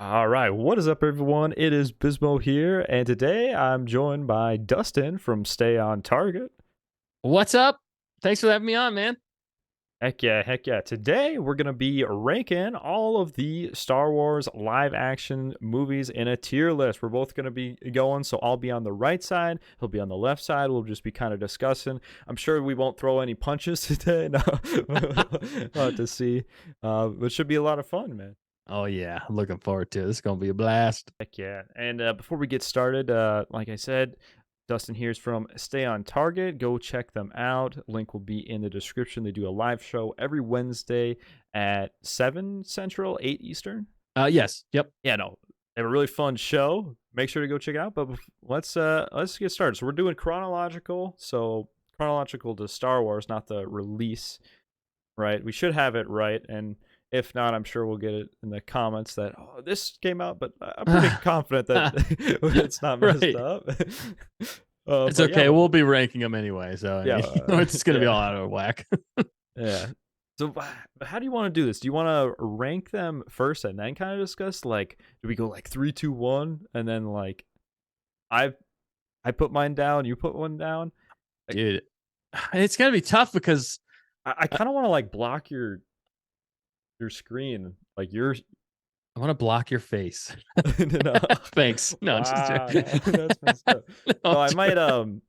All right, what is up, everyone? It is Bizmo here, and today I'm joined by Dustin from Stay on Target. What's up? Thanks for having me on, man. Heck yeah, heck yeah. Today we're going to be ranking all of the Star Wars live action movies in a tier list. We're both going to be going, so I'll be on the right side, he'll be on the left side. We'll just be kind of discussing. I'm sure we won't throw any punches today. No, we'll have to see. It should be a lot of fun, man. Oh yeah, looking forward to it. This is gonna be a blast. Heck yeah. And before we get started, like I said, Dustin here's from Stay on Target. Go check them out. Link will be in the description. They do a live show every Wednesday at 7 Central, 8 Eastern. Yes, yep. Yeah, no. They have a really fun show. Make sure to go check it out. But let's get started. So we're doing chronological. So chronological to Star Wars, not the release, right? We should have it right. And if not, I'm sure we'll get it in the comments that this came out, but I'm pretty confident that it's not messed Right. up. It's okay. Yeah, We'll be ranking them anyway, so yeah, it's gonna be all out of whack. yeah. So how do you want to do this? Do you want to rank them first and then kind of discuss? Like, do we go like 3, 2, 1, and then like I I put mine down, you put one down? Dude, it's gonna be tough because I kind of want to like block your screen, like your. I want to block your face. No. Thanks. No, I'm just Wow, joking. that's messed up. No, So I I'm might joking.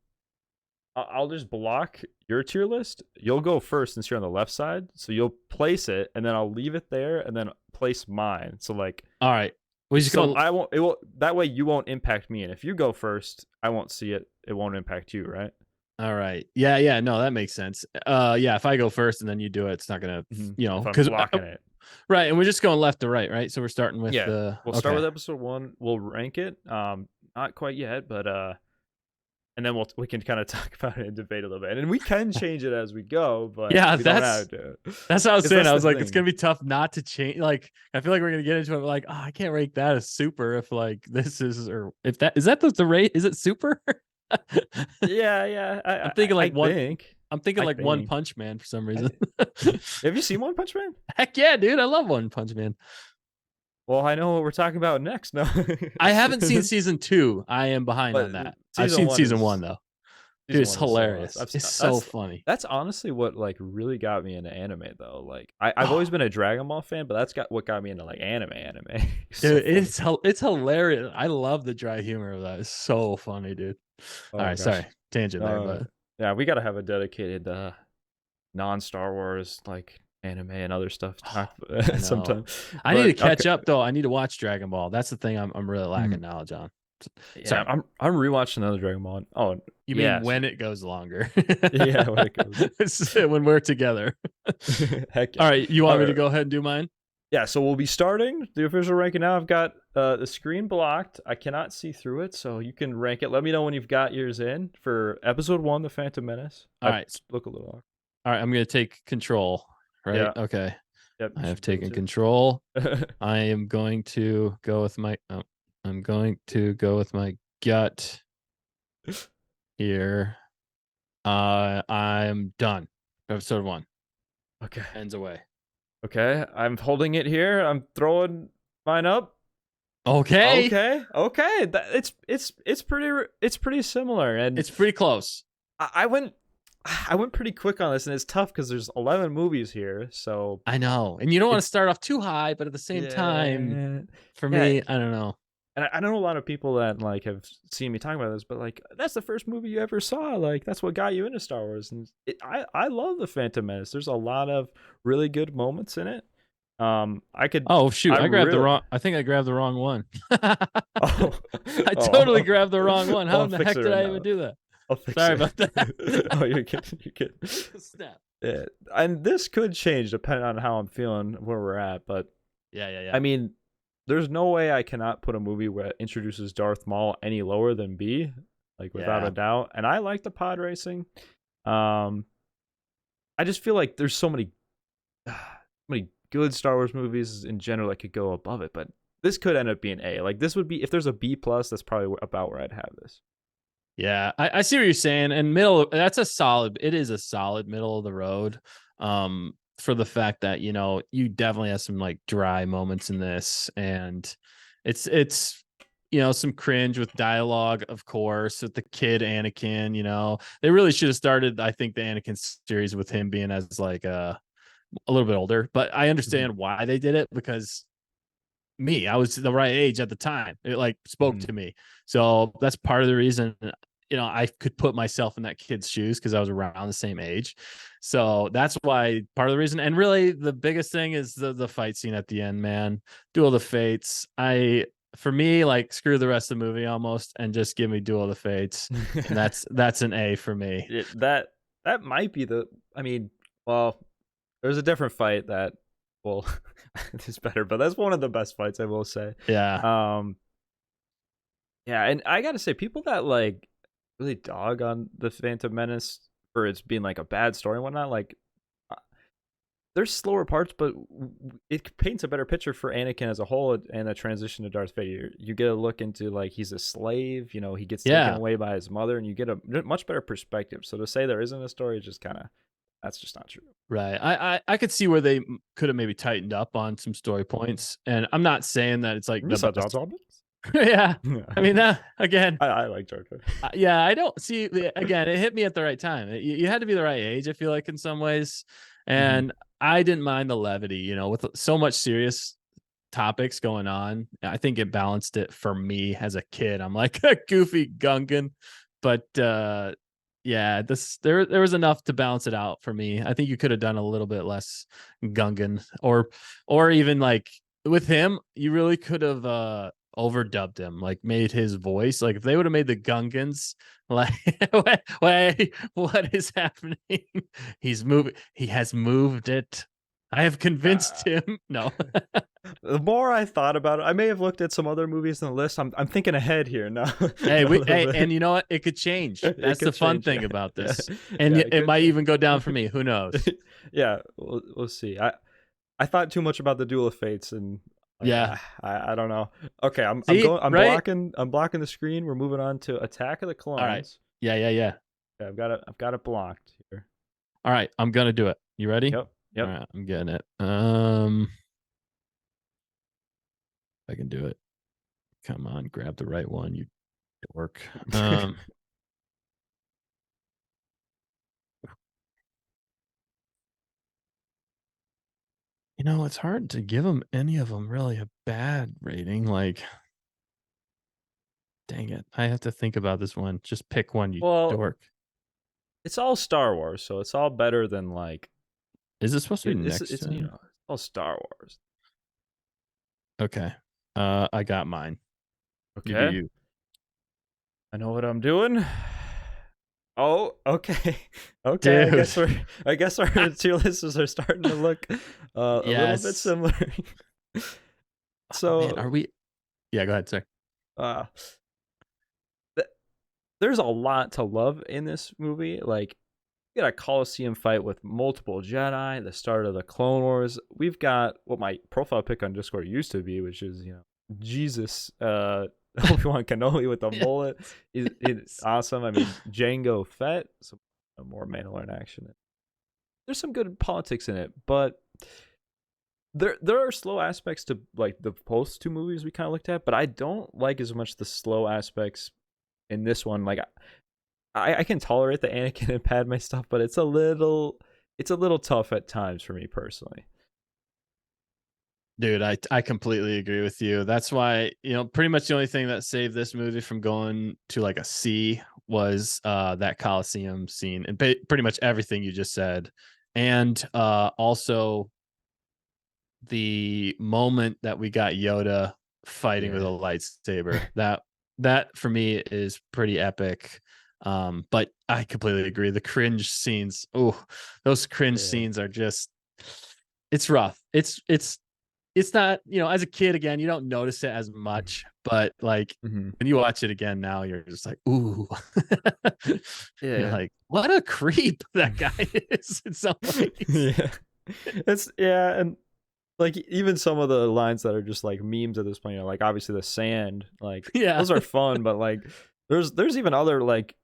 I'll just block your tier list. You'll go first since you're on the left side. So you'll place it and then I'll leave it there and then place mine. So like All right. We just so go. I won't it will that way you won't impact me. And if you go first, I won't see it. It won't impact you, right? All right. Yeah, yeah. No, that makes sense. Yeah. If I go first and then you do it, it's not gonna, If I'm because blocking it. right, and we're just going left to right, right. So we're starting with Yeah. the We'll start okay. with episode 1. We'll rank it. Not quite yet, but and then we can kind of talk about it and debate a little bit. And we can change it as we go, but Yeah, we don't have to. that's what I was 'Cause saying. that's I the was like, it's thing. gonna be tough not to change. Like, I feel like we're gonna get into it. Like, oh, I can't rate that as super if like this is or if that is that the rate. Is it super? Yeah, yeah. I'm thinking I like one. think. I'm thinking I like One think. Punch Man for some I reason. Have you seen One Punch Man? Heck yeah, dude! I love One Punch Man. Well, I know what we're talking about next. No, I haven't seen season 2. I am behind but on that. I've season seen one season is 1 though. Dude, season it's one is so awesome. hilarious. It's so funny. That's honestly what like really got me into anime though. Like I've always Oh, been a Dragon Ball fan, but that's got what got me into like anime. It's so dude, funny. it's hilarious. I love the dry humor of that. It's so funny, dude. All Oh right, gosh. sorry, tangent there, Uh, but yeah, we gotta have a dedicated non Star Wars like anime and other stuff to talk I know. sometime. I need to But catch okay. up though. I need to watch Dragon Ball. That's the thing I'm really Mhm. lacking knowledge on. Yeah, Sorry. I'm rewatching another Dragon Ball. Oh You mean yes, when it goes longer? yeah, when it goes. When we're together. Heck yeah. All right, you All want me to right. go ahead and do mine? Yeah, so we'll be starting the official ranking now. I've got the screen blocked. I cannot see through it, so you can rank it. Let me know when you've got yours in for episode 1, The Phantom Menace. All I right. look a little off. All right, I'm going to take control, right? Yeah, Okay. yep, you I have should be able taken control. I am going to go with my I'm going to go with my gut here. I'm done. Episode 1 Okay. ends away. Okay, I'm holding it here. I'm throwing mine up. Okay. Okay. It's pretty similar, and It's pretty close. I went pretty quick on this, and it's tough because there's 11 movies here. So I know. And you don't want to it's start off too high, but at the same time, yeah, for yeah. me, I don't know. And I know a lot of people that like have seen me talking about this, but like that's the first movie you ever saw. Like that's what got you into Star Wars, and I love the Phantom Menace. There's a lot of really good moments in it. I could. Oh shoot, I I grabbed the really. wrong I think I grabbed the wrong one. Oh, I totally oh, grabbed the wrong one. oh, How I'll in the fix heck it did right I now. even do that? I'll fix Sorry it. about that. Oh, you're kidding. You're kidding. Snap. Yeah. And this could change depending on how I'm feeling, where we're at. But Yeah. I mean, there's no way I cannot put a movie where it introduces Darth Maul any lower than B, like without Yeah. a doubt. And I like the pod racing. Um, I just feel like there's so many good Star Wars movies in general that could go above it, but this could end up being A. Like this would be if there's a B plus, that's probably about where I'd have this. Yeah, I see what you're saying. And middle, it is a solid middle of the road. For the fact that, you definitely have some like dry moments in this. And It's some cringe with dialogue, of course, with the kid Anakin. They really should have started, I think, the Anakin series with him being as like a little bit older. But I Mhm. understand why they did it, because I was the right age at the time. It like spoke Mhm. to me. So that's part of the reason, I could put myself in that kid's shoes because I was around the same age. So that's why, part of the reason. And really the biggest thing is the fight scene at the end, man. Duel of the Fates. For me, like, screw the rest of the movie almost and just give me Duel of the Fates. And that's an A for me. That might be the. I mean, well, there's a different fight that, well, is better, but that's one of the best fights I will say. Yeah. Um, yeah, and I gotta say, people that like really dog on the Phantom Menace for its being like a bad story and whatnot, like uh, there's slower parts, but it paints a better picture for Anakin as a whole and the transition to Darth Vader. You get a look into like he's a slave, he gets taken Yeah. away by his mother, and you get a much better perspective. So to say there isn't a story is just kind of that's just not true. Right. I could see where they could have maybe tightened up on some story points. And I'm not saying that it's like We the saw Jar best. Jar Binks. Yeah. I mean, that again, I like Jar Jar. yeah, I don't see, again, it hit me at the right time. You had to be the right age, I feel like, in some ways. Hmm. And I didn't mind the levity, with so much serious topics going on. I think it balanced it for me as a kid. I'm like a goofy Gungan, but yeah, there was enough to balance it out for me. I think you could have done a little bit less Gungan, or even like with him, you really could have overdubbed him, like made his voice, like if they would have made the Gungans like what is happening? He has moved it. I have convinced Uh, him. No. the more I thought about it, I may have looked at some other movies on the list. I'm thinking ahead here now Hey, a little and bit. you know what? It could change. It That's the could fun change. thing Yeah, about yeah, this. And yeah. It it could might change. even go down for me. Who knows? Yeah, we'll see. I thought too much about the Duel of Fates, and like Yeah. I don't know. Okay, I'm See? going. Right? I'm blocking the screen. We're moving on to Attack of the All right. Clones. Yeah, yeah, yeah. Yeah, I've got it blocked here. All right. I'm gonna do it. You ready? Yep, All yep. right, I'm getting it. I can do it. Come on, grab the right one, you dork. It's hard to give them any of them really a bad rating. Like, dang it. I have to think about this one. Just pick one, you Well, dork. it's all Star Wars, so it's all better than like Is it supposed to be it's next it's to? it's all Star Wars. Okay. I got mine. You do Okay, you. I know what I'm doing. Oh, okay, okay. Dude. I guess our tier lists are starting to look a little bit Yes. similar. Oh man, So, are we? Yeah, go ahead, sir. uh, th- there's a lot to love in this movie. Like, we got a Coliseum fight with multiple Jedi, the start of the Clone Wars. We've got what my profile pic on Discord used to be, which is Jesus, Obi-Wan Kenobi with the Yeah. mullet. It's awesome. I mean, Jango Fett, some more Mandalorian action. There's some good politics in it, but there are slow aspects to like the post two movies we kind of looked at, but I don't like as much the slow aspects in this one. Like I can tolerate the Anakin and Padme stuff, but it's a little tough at times for me personally. Dude, I completely agree with you. That's why, pretty much the only thing that saved this movie from going to like a C was that Coliseum scene, and pretty much everything you just said. And also the moment that we got Yoda fighting with a Yeah. lightsaber. That for me is pretty epic. But I completely agree. The cringe scenes, those cringe Yeah. scenes are just, it's rough. It's not, as a kid, again, you don't notice it as much, but like Mm-hmm. when you watch it again now, you're just like, ooh. You're Yeah. like, what a creep that guy is in some ways. Yeah. And like even some of the lines that are just like memes at this point, like obviously the sand, like Yeah. those are fun, but like there's even other like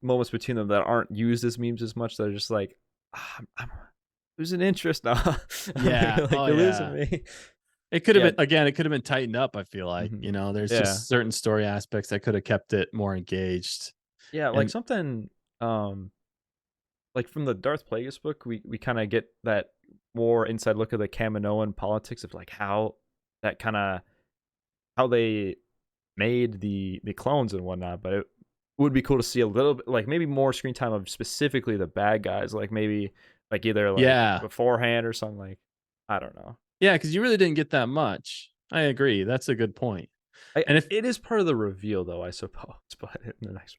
moments between them that aren't used as memes as much that are just like I'm losing interest now. Yeah. Like Oh you're losing yeah. me. It could have Yeah. been again, it could have been tightened up, I feel like. Mhm. There's Yeah. just certain story aspects that could have kept it more engaged. Yeah, like And something like from the Darth Plagueis book, we kind of get that more inside look of the Kaminoan politics of like how that kind of how they made the clones and whatnot. But it would be cool to see a little bit, like maybe more screen time of specifically the bad guys, like maybe like either like yeah. beforehand or something. Like I don't know. Yeah, because you really didn't get that much. I agree. That's a good point. And if It is part of the reveal, though, I suppose. But in the next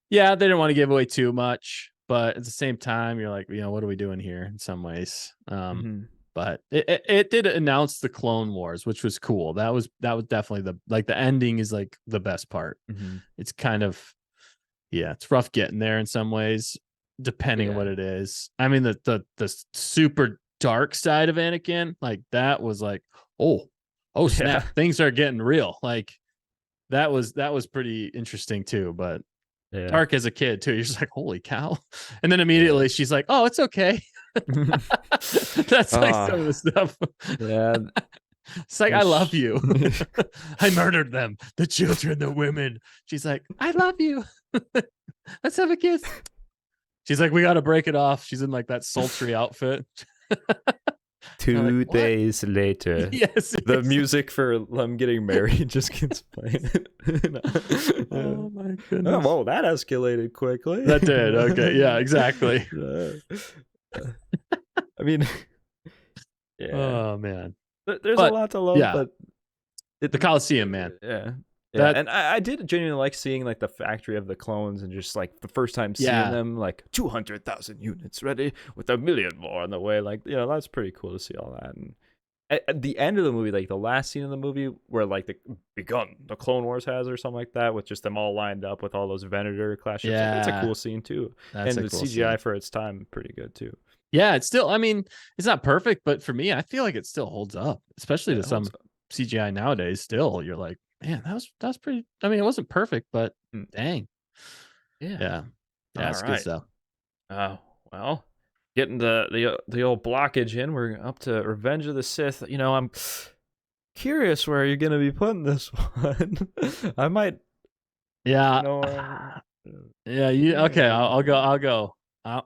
yeah, they didn't want to give away too much, but at the same time, you're like, what are we doing here in some ways? one. But it did announce the Clone Wars, which was cool. That was definitely the ending is like the best part. Mm-hmm. It's kind of it's rough getting there in some ways, depending on Yeah. what it is. I mean, the super dark side of Anakin, like that was like, oh snap, Yeah. things are getting real. Like that was pretty interesting too. But Yeah. dark as a kid too. You're just like, holy cow. And then immediately she's like, oh, it's okay. That's like some of the stuff. Yeah. It's like, I love you. I murdered them. The children, the women. She's like, I love you. Let's have a kiss. She's like, we got to break it off. She's in like that sultry outfit. 2 like, days later, Yes. the music for them getting married just gets playing. Oh my Oh, goodness. whoa, that escalated quickly. That did. Okay. Yeah, exactly. I mean, yeah. Oh man. There's a But, lot to love, yeah, but the Coliseum, man. Yeah. That- and I did genuinely like seeing like the factory of the clones and just like the first time seeing Yeah. them, like 200,000 units ready with 1 million more on the way. Like, that's pretty cool to see all that. And at the end of the movie, like the last scene of the movie where like the Clone Wars has or something like that, with just them all lined up with all those Venator class ships. Like, that's a Yeah. cool scene too. That's and a the cool CGI scene. for its time, pretty good too. Yeah, it's still, I mean, it's not perfect, but for me, I feel like it still holds up, especially to some CGI nowadays. Still, you're like, man, that was pretty. I mean, it wasn't perfect, but dang. Yeah. It's good stuff. Oh, well, getting the old blockage in. We're up to Revenge of the Sith. I'm curious where you're gonna be putting this one. I might. Yeah. Yeah. Okay. I'll go.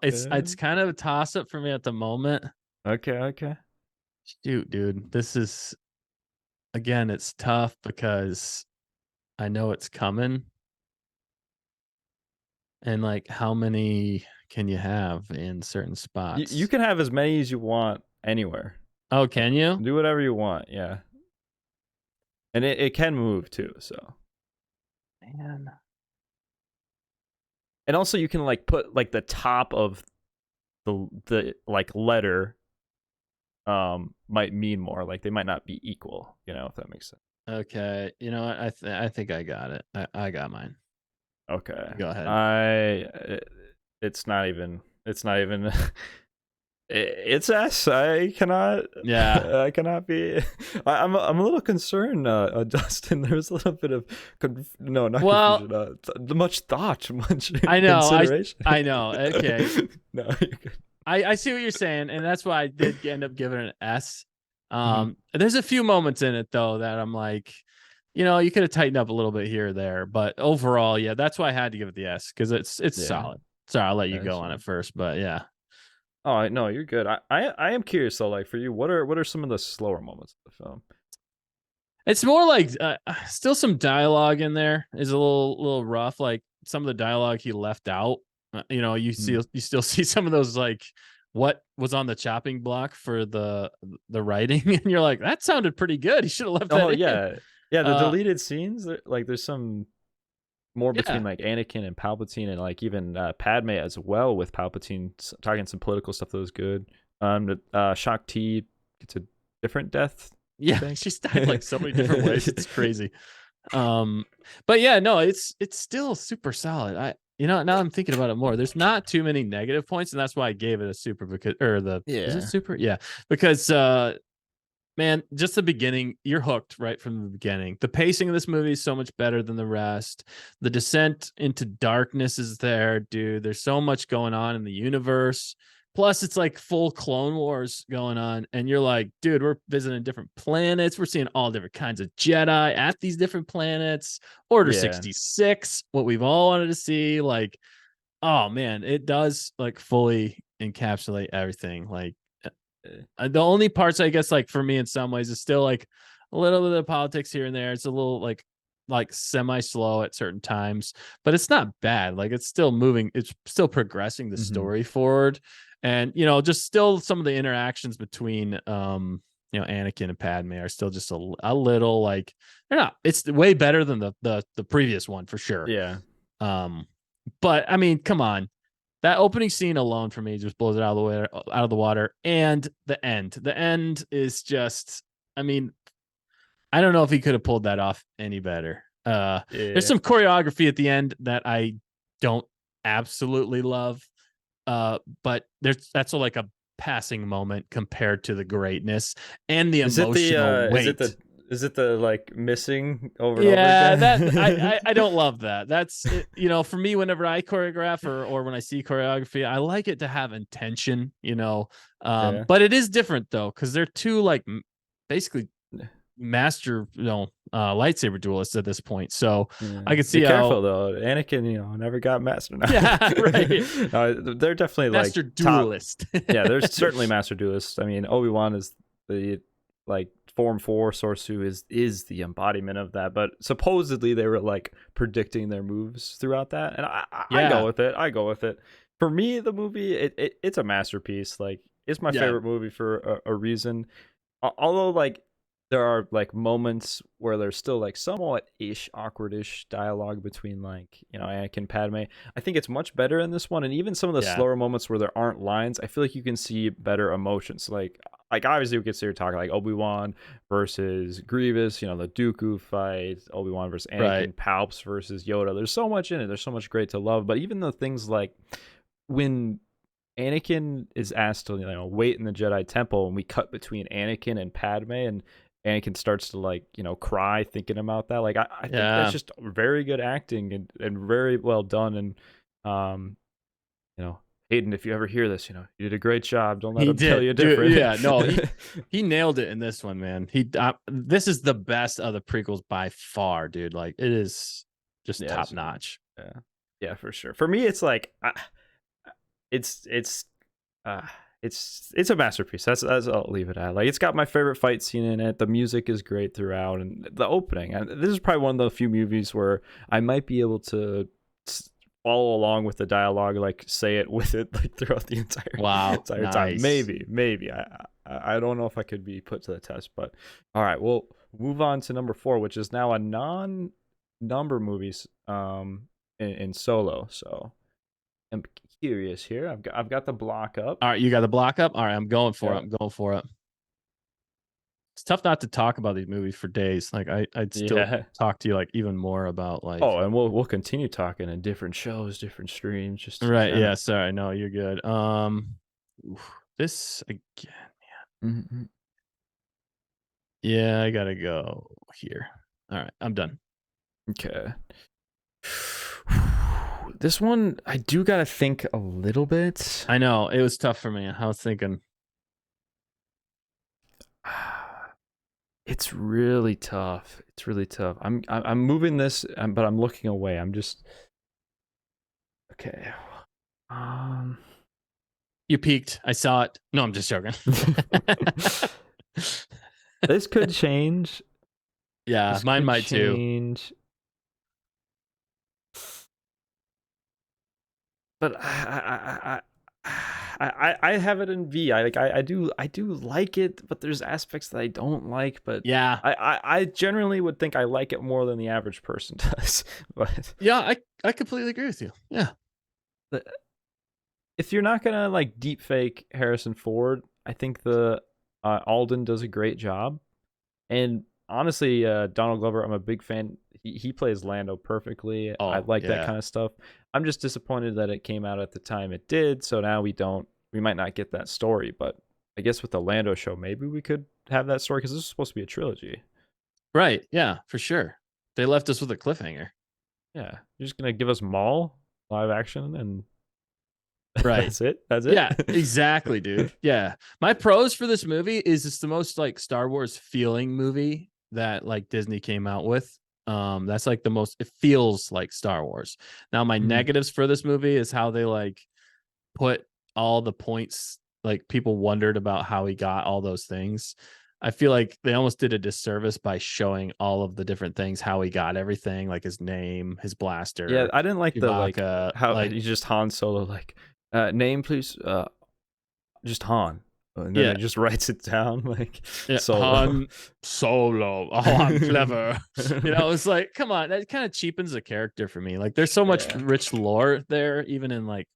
It's kind of a toss up for me at the moment. Okay. Shoot, dude. This is, again, it's tough because I know it's coming. And like, how many can you have in certain spots? You can have as many as you want anywhere. Oh, can you? Do whatever you want, yeah. And it can move too, so. Man. And also you can like put like the top of the like letter might mean more. Like they might not be equal, if that makes sense. Okay. You know what? I think I got it. I got mine. Okay. Go ahead. It's not even it's S. I cannot. Yeah. I cannot be. I'm a little concerned, Dustin. There's a little bit of confusion. Much thought, much I know. consideration. I know. Okay. No, you're good. I see what you're saying, and that's why I did end up giving it an S. There's a few moments in it though that I'm like, you could have tightened up a little bit here or there, but overall, yeah, that's why I had to give it the S, because it's solid. Sorry, I'll let you go on it first, but yeah. Oh no, you're good. I am curious though, like for you, what are some of the slower moments of the film? It's more like still some dialogue in there is a little rough. Like some of the dialogue he left out. You still see some of those, like what was on the chopping block for the writing, and you're like, that sounded pretty good. He should have left that. Oh yeah, yeah. The deleted scenes, like there's some more between like Anakin and Palpatine, and like even Padme as well, with Palpatine talking some political stuff that was good. Shak Ti gets a different death. Yeah, she's died like so many different ways. It's crazy. But yeah, no, it's still super solid. Now I'm thinking about it more. There's not too many negative points, and that's why I gave it a super, because is it super? Yeah, because man, just the beginning, you're hooked right from the beginning. The pacing of this movie is so much better than the rest. The descent into darkness is there, dude. There's so much going on in the universe. Plus, it's like full Clone Wars going on, and you're like, dude, we're visiting different planets. We're seeing all different kinds of Jedi at these different planets. Order Yeah. 66, what we've all wanted to see. Like, oh man, it does like fully encapsulate everything. Like, the only parts, I guess, like for me in some ways, is still like a little bit of politics here and there. It's a little like semi slow at certain times, but it's not bad. Like it's still moving, it's still progressing the Hmm. story forward. And just still some of the interactions between Anakin and Padme are still just a little like they're not, it's way better than the previous one for sure. Yeah. Um but I mean, come on. That opening scene alone for me just blows it out of the water. And the end. The end is just, I mean, I don't know if he could have pulled that off any better. There's Yeah. some choreography at the end that I don't absolutely love. But that's like a passing moment compared to the greatness and the Is it the emotional weight. is it the like missing over and over Yeah, again? that I don't love that. That's it, for me. Whenever I choreograph or when I see choreography, I like it to have intention. Yeah. But it is different though because they're two like basically master lightsaber duelists at this point. So Yeah. I could Be see careful how though. Anakin, never got master. No. yeah right They're definitely like master top. duelist. Yeah, there's certainly master duelists. I mean, Obi-Wan is the like Form 4 source who is the embodiment of that. But supposedly they were like predicting their moves throughout that, and I go Yeah, with it. I go with it. For me, the movie it's a masterpiece. Like it's my yeah, favorite movie for a reason. Although like there are like moments where there's still like somewhat ish awkward-ish dialogue between like Anakin and Padme. I think it's much better in this one, and even some of the yeah, slower moments where there aren't lines, I feel like you can see better emotions. Like obviously we could sit here talking like Obi-Wan versus Grievous, the Dooku fight, Obi-Wan versus right. Anakin, Palps versus Yoda. There's so much in it. There's so much great to love. But even the things like when Anakin is asked to wait in the Jedi Temple, and we cut between Anakin and Padme, and Anakin starts to like cry thinking about that. Like I think that's Yeah, just very good acting and very well done. And um, Hayden, if you ever hear this, you did a great job. Don't let he him tell did, you dude. different. Yeah, no, he nailed it in this one, man. This is the best of the prequels by far, dude. Like it is just top Yes, notch. yeah, yeah, for sure. For me, it's like it's it's uh, it's a masterpiece. That's I'll leave it at. Like it's got my favorite fight scene in it. The music is great throughout, and the opening. And this is probably one of the few movies where I might be able to follow along with the dialogue, like say it with it, like throughout the Wow, entire time. nice. Maybe. I don't know if I could be put to the test, but all right. We'll move on to number 4, which is now a non-number movies in Solo. So I'm curious here. I've got the block up. All right, you got the block up. All right, I'm going for it. Yeah. I'm going for it. It's tough not to talk about these movies for days. Like I'd still Yeah. talk to you like even more about Oh, like. and we'll continue talking in different shows, different streams. Just Right. yeah. Yeah. Sorry. No, you're good. This again. Mhm. Yeah, I gotta go here. All right, I'm done. Okay. This one I do gotta think a little bit. I know it was tough for me. I was thinking, It's really tough. It's really tough. I'm moving this, but I'm looking away. I'm just okay. Um, you peaked. I saw it. No, I'm just joking. this could change. Yeah, This mine could might too. change. But I have it in V. I do like it, but there's aspects that I don't like. But Yeah, I generally would think I like it more than the average person does. But yeah, I completely agree with you. Yeah, the, if you're not gonna like deep fake Harrison Ford, I think the Alden does a great job. And honestly, Donald Glover, I'm a big fan. He plays Lando perfectly. I oh like that yeah, kind of stuff. I'm just disappointed that it came out at the time it did. So now we might not get that story. But I guess with the Lando show, maybe we could have that story because this is supposed to be a trilogy. right. Yeah, for sure. They left us with a cliffhanger. Yeah, you're just gonna give us Maul live action and Right. That's it. That's it. Yeah, exactly, dude. Yeah. My pros for this movie is it's the most like Star Wars feeling movie that like Disney came out with. That's like the most, it feels like Star Wars. Now my Mhm. negatives for this movie is how they like put all the points, like people wondered about how he got all those things. I feel like they almost did a disservice by showing all of the different things, how he got everything, like his name, his Yeah, blaster, I didn't like the like Chewbacca, how like you just Han Solo like name please just Han, and then yeah, it just writes it down like yeah, Solo. Han Solo. Oh, I'm clever. It's like, come on, that kind of cheapens the character for me. Like, there's so much Yeah. rich lore there, even in like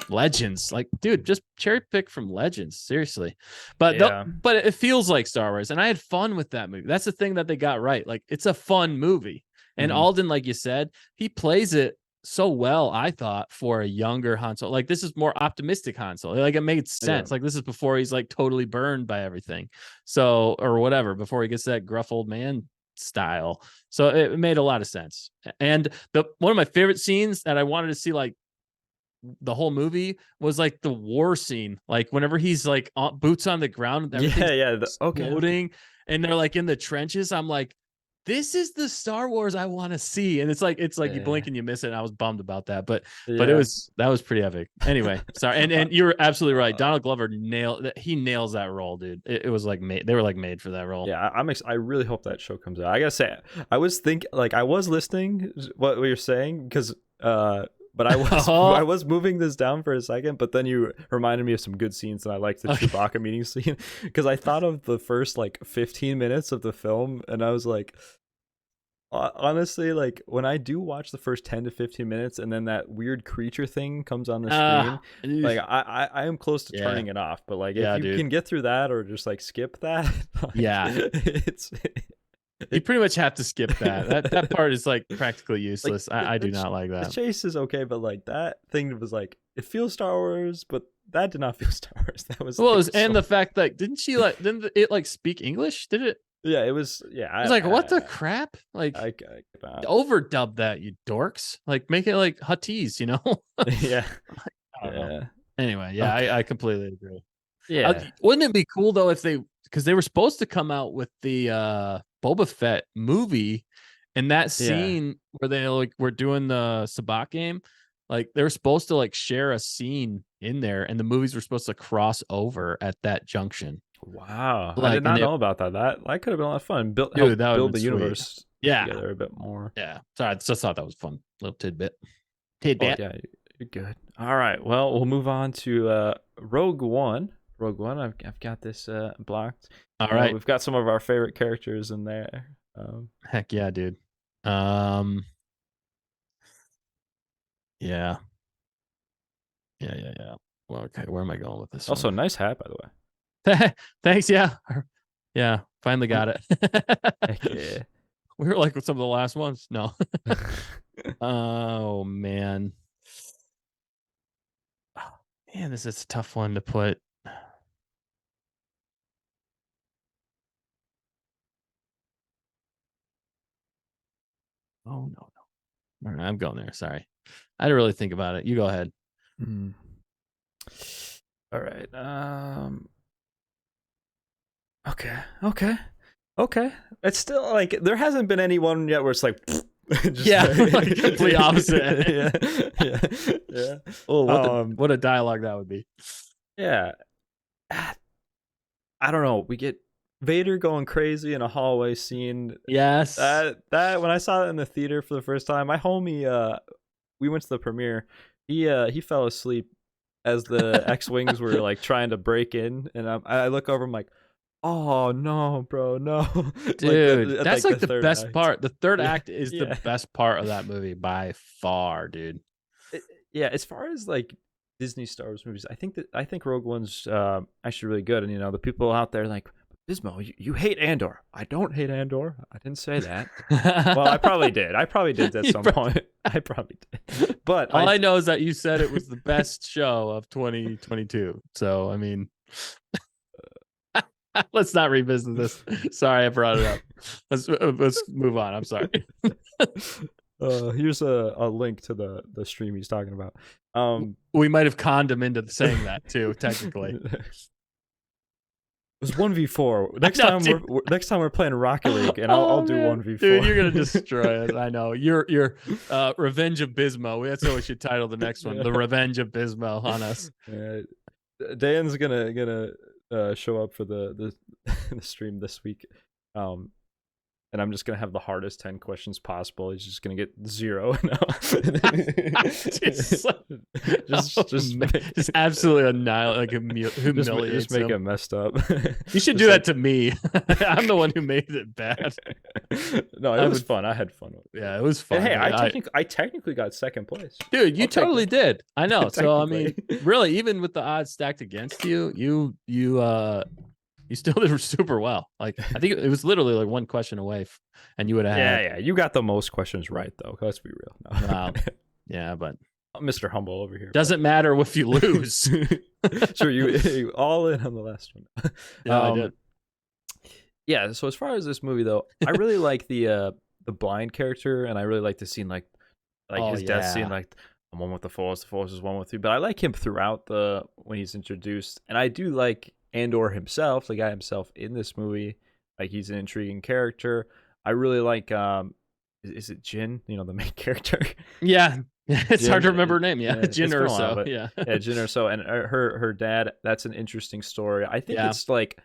Legends. Like, dude, just cherry pick from Legends, seriously. Yeah. But it feels like Star Wars, and I had fun with that movie. That's the thing that they got right. Like, it's a fun movie, and Hmm. Alden, like you said, he plays it so well, I thought, for a younger Han Solo. Like, this is more optimistic Han Solo. Like, it made Yeah. sense. Like, this is before he's like totally burned by everything. So, or whatever, before he gets that gruff old man style. So it made a lot of sense. And the one of my favorite scenes that I wanted to see like the whole movie was like the war scene. Like whenever he's like boots on the ground and everything's Yeah, yeah. Okay, okay. exploding and they're like in the trenches. I'm like, this is the Star Wars I want to see. And it's like you Yeah. blink and you miss it. And I was bummed about that. But Yeah. that was pretty epic. Anyway, sorry. And you're absolutely right. Donald Glover nails that role, dude. It was like they were like made for that role. Yeah, I really hope that show comes out. I gotta say, I was listening what you're saying because but I was moving this down for a second, but then you reminded me of some good scenes, and I liked the Okay. Chewbacca meeting scene because I thought of the first like 15 minutes of the film, and I was like, honestly, like when I do watch the first 10 to 15 minutes, and then that weird creature thing comes on the screen, like I am close to Yeah. turning it off. But like if Yeah, you dude. can get through that or just like skip that, like, Yeah. it's You pretty much have to skip that. That part is like practically like useless. I do not like the that. chase is okay, but like that thing was like it feels Star Wars, but that did not feel Star Wars. That was Well, like and so the fact that didn't it like speak English? Did it? yeah, it was yeah. I was like, what the crap? Like I could not. overdub that, you dorks. Like make it like Huttese, Yeah, I don't know. yeah, Anyway, yeah, okay, I completely agree. yeah, Wouldn't it be cool though if because they were supposed to come out with the Boba Fett movie, and that yeah. scene where they like were doing the Sabacc game, like they were supposed to like share a scene in there, and the movies were supposed to cross over at that junction. Wow, I did Like, and not it, know about that. That could have been a lot of fun. dude, Help that would have build been the sweet. universe Yeah, together a bit more. yeah. Sorry, I just thought that was fun. Little tidbit. Oh Tidbit. yeah, you're good. All right, well we'll move on to Rogue One. Rogue One. I've got this blocked. All right. We've got some of our favorite characters in there. Heck yeah, dude. Um. Yeah. Yeah. Well, okay. Where am I going with this Also, one? nice hat by the way. Thanks. Yeah. Yeah. Finally got it. Heck yeah. We were like with some of the last ones. No. Oh man. Man, this is a tough one to put. Oh no. All right, I'm going there. Sorry. I didn't really think about it. You go ahead. Hmm. All right. Okay. It's still like there hasn't been anyone yet where it's like just Yeah, like complete opposite. yeah. Oh, what a dialogue that would be. Yeah. I don't know. We get Vader going crazy in a hallway scene. Yes. That when I saw it in the theater for the first time, my homie we went to the premiere. He fell asleep as the X-wings were like trying to break in, and I look over. I'm like, oh no, bro, no, Dude, that's like the third best act. part. The third Yeah, act is the yeah. best part of that movie by far, dude. Yeah. As far as like Disney Star Wars movies, I think Rogue One's actually really good, and the people out there like, Bismo, you hate Andor. I don't hate Andor. I didn't say that. Well, I probably did. I probably did at some point. I probably did. But all I know is that you said it was the best show of 2022. So, I mean, let's not revisit this. Sorry, I brought it up. Let's move on. I'm sorry. Here's a link to the stream he's talking about. We might have conned him into saying that too, technically. It was 1v4. Next know, time dude. next time we're playing Rocket League, and I'll do man. 1v4. Dude, you're gonna destroy us. I know. Your Revenge of Bismo. That's what we should title the next one. The Revenge of Bismo on us. Dan's gonna show up for the the stream this week. And I'm just gonna have the hardest 10 questions possible. He's just gonna get 0. Just absolutely annihilate, like humiliate. Just make it messed up. You should do that to me. I'm the one who made it bad. No, it was fun. I had fun with it. Yeah, it was fun. And hey, I technically got second place. Dude, you totally did. I know. So I mean, really, even with the odds stacked against you, you still did super well. Like, I think it was literally like one question away, and you would have had. Yeah. You got the most questions right, though. Let's be real. No. Wow. Yeah, but Mr. Humble over here. Doesn't matter if you lose. Sure, you all in on the last one. Yeah, I did. Yeah. So as far as this movie, though, I really like the blind character, and I really like the scene, like his death scene, like I'm one with the Force is one with you. But I like him throughout when he's introduced, and I do like Andor himself, the guy himself in this movie. Like, he's an intriguing character. I really like is it Jin, the main character? Yeah. It's Jin, hard to remember her name. Yeah. Jin Erso. Erso. Yeah. Yeah, Jin Erso. And her dad, that's an interesting story. I think it's like,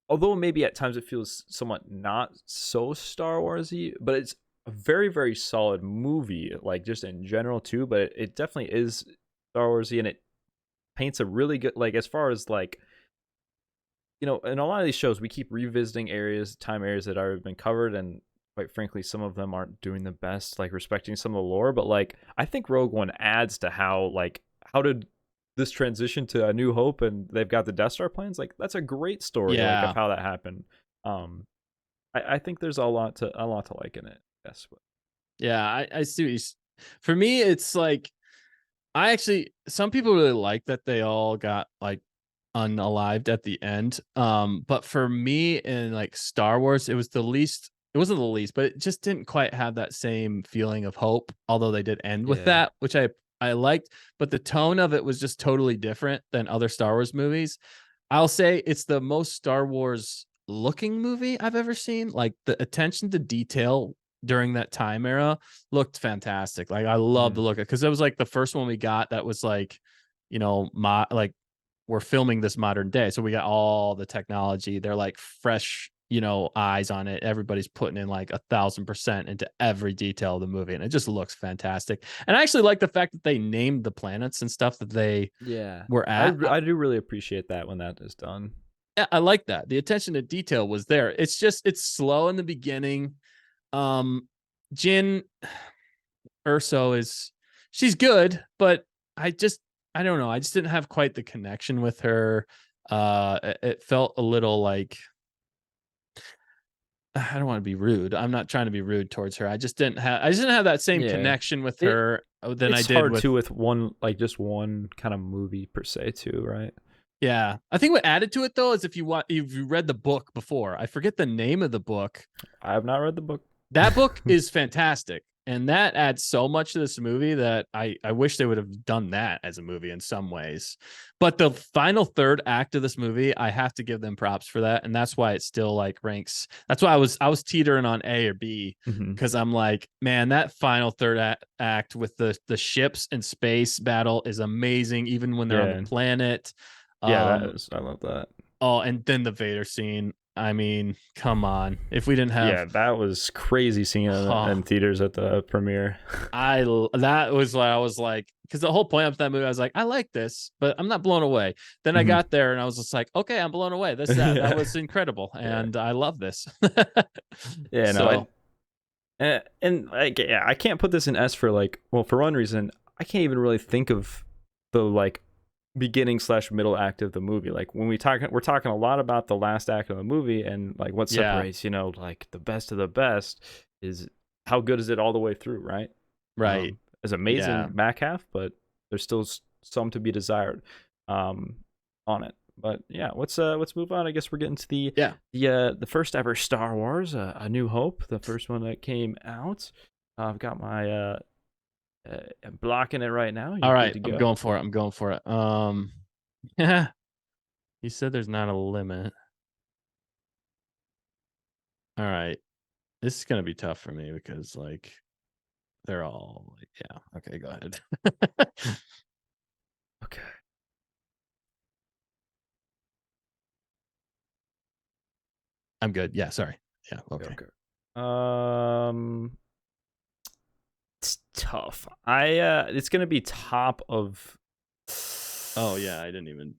although maybe at times it feels somewhat not so Star Warsy, but it's a very, very solid movie, like just in general too. But it definitely is Star Warsy, and it paints a really good, like, as far as like, in a lot of these shows we keep revisiting time areas that already been covered, and quite frankly some of them aren't doing the best, like respecting some of the lore. But like, I think Rogue One adds to how did this transition to A New Hope, and they've got the Death Star plans. Like, that's a great story, like, of how that happened. I think there's a lot to like in it. Yes. Yeah, I see. For me, it's like, some people really like that they all got like unalived at the end. But for me, in like Star Wars, it wasn't the least, but it just didn't quite have that same feeling of hope, although they did end with that, which I liked. But the tone of it was just totally different than other Star Wars movies. I'll say it's the most Star Wars looking movie I've ever seen. Like, the attention to detail during that time era looked fantastic. Like, I love the look of it, because it was like the first one we got that was like, like, we're filming this modern day, so we got all the technology. They're like fresh, eyes on it. Everybody's putting in like 1,000% into every detail of the movie, and it just looks fantastic. And I actually like the fact that they named the planets and stuff that they were at. I do really appreciate that when that is done. Yeah, I like that. The attention to detail was there. It's slow in the beginning. Jin Erso she's good, but I don't know. I just didn't have quite the connection with her. It felt a little like, I don't want to be rude. I'm not trying to be rude towards her. I just didn't have that same connection with her than I did with one, like, just one kind of movie per se too, right? Yeah. I think what added to it, though, is if you read the book before. I forget the name of the book. I have not read the book. That book is fantastic. And that adds so much to this movie that I wish they would have done that as a movie in some ways. But the final third act of this movie, I have to give them props for that. And that's why it still like ranks. That's why I was teetering on A or B, because I'm like, man, that final third act with the ships and space battle is amazing, even when they're on the planet. I love that. Oh, and then the Vader scene. I mean, come on. If we didn't have... Yeah, that was crazy seeing it in theaters at the premiere. That was what I was like, because the whole point of that movie, I was like, I like this, but I'm not blown away. Then I got there and I was just like, okay, I'm blown away. That was incredible. And I love this. Yeah, no. I can't put this in S for for one reason, I can't even really think of the beginning / middle act of the movie. Like, when we're talking a lot about the last act of the movie, and like what separates like the best of the best is how good is it all the way through, right? It's amazing back half, but there's still some to be desired on it. But yeah, let's move on. I guess we're getting to the first ever Star Wars, A New Hope, the first one that came out. I've got my I'm blocking it right now. All You're good right, to I'm go. going for it. I'm going for it. Yeah, you said there's not a limit. All right, this is gonna be tough for me because like they're all like, yeah. Okay, go ahead. Okay. I'm good. Yeah, sorry. Yeah, Okay. okay. Okay. It's tough. It's gonna be top of Oh yeah, I didn't even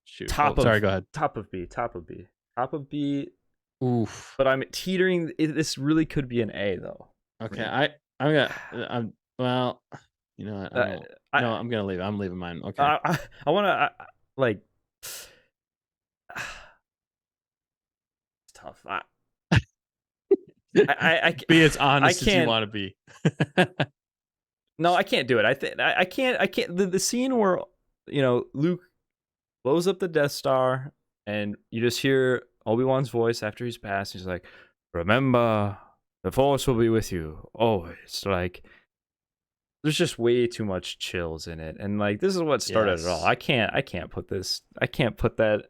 shoot. Oh, top sorry. of Go ahead. top of B, top of B, top of B. Oof. But I'm teetering. This really could be an A though for Okay, me. I'm gonna I'm well. You know what? I Uh, don't. I No, I'm gonna leave it. I'm leaving mine. Okay. I want to like. It's tough. Be as I honest as you can't. want to be. No, I can't do it. I can't. I can't. The scene where Luke blows up the Death Star, and you just hear Obi-Wan's voice after he's passed. He's like, "Remember, the Force will be with you always." Like, there's just way too much chills in it, and like this is what started it all. Yes. I can't put this. I can't put that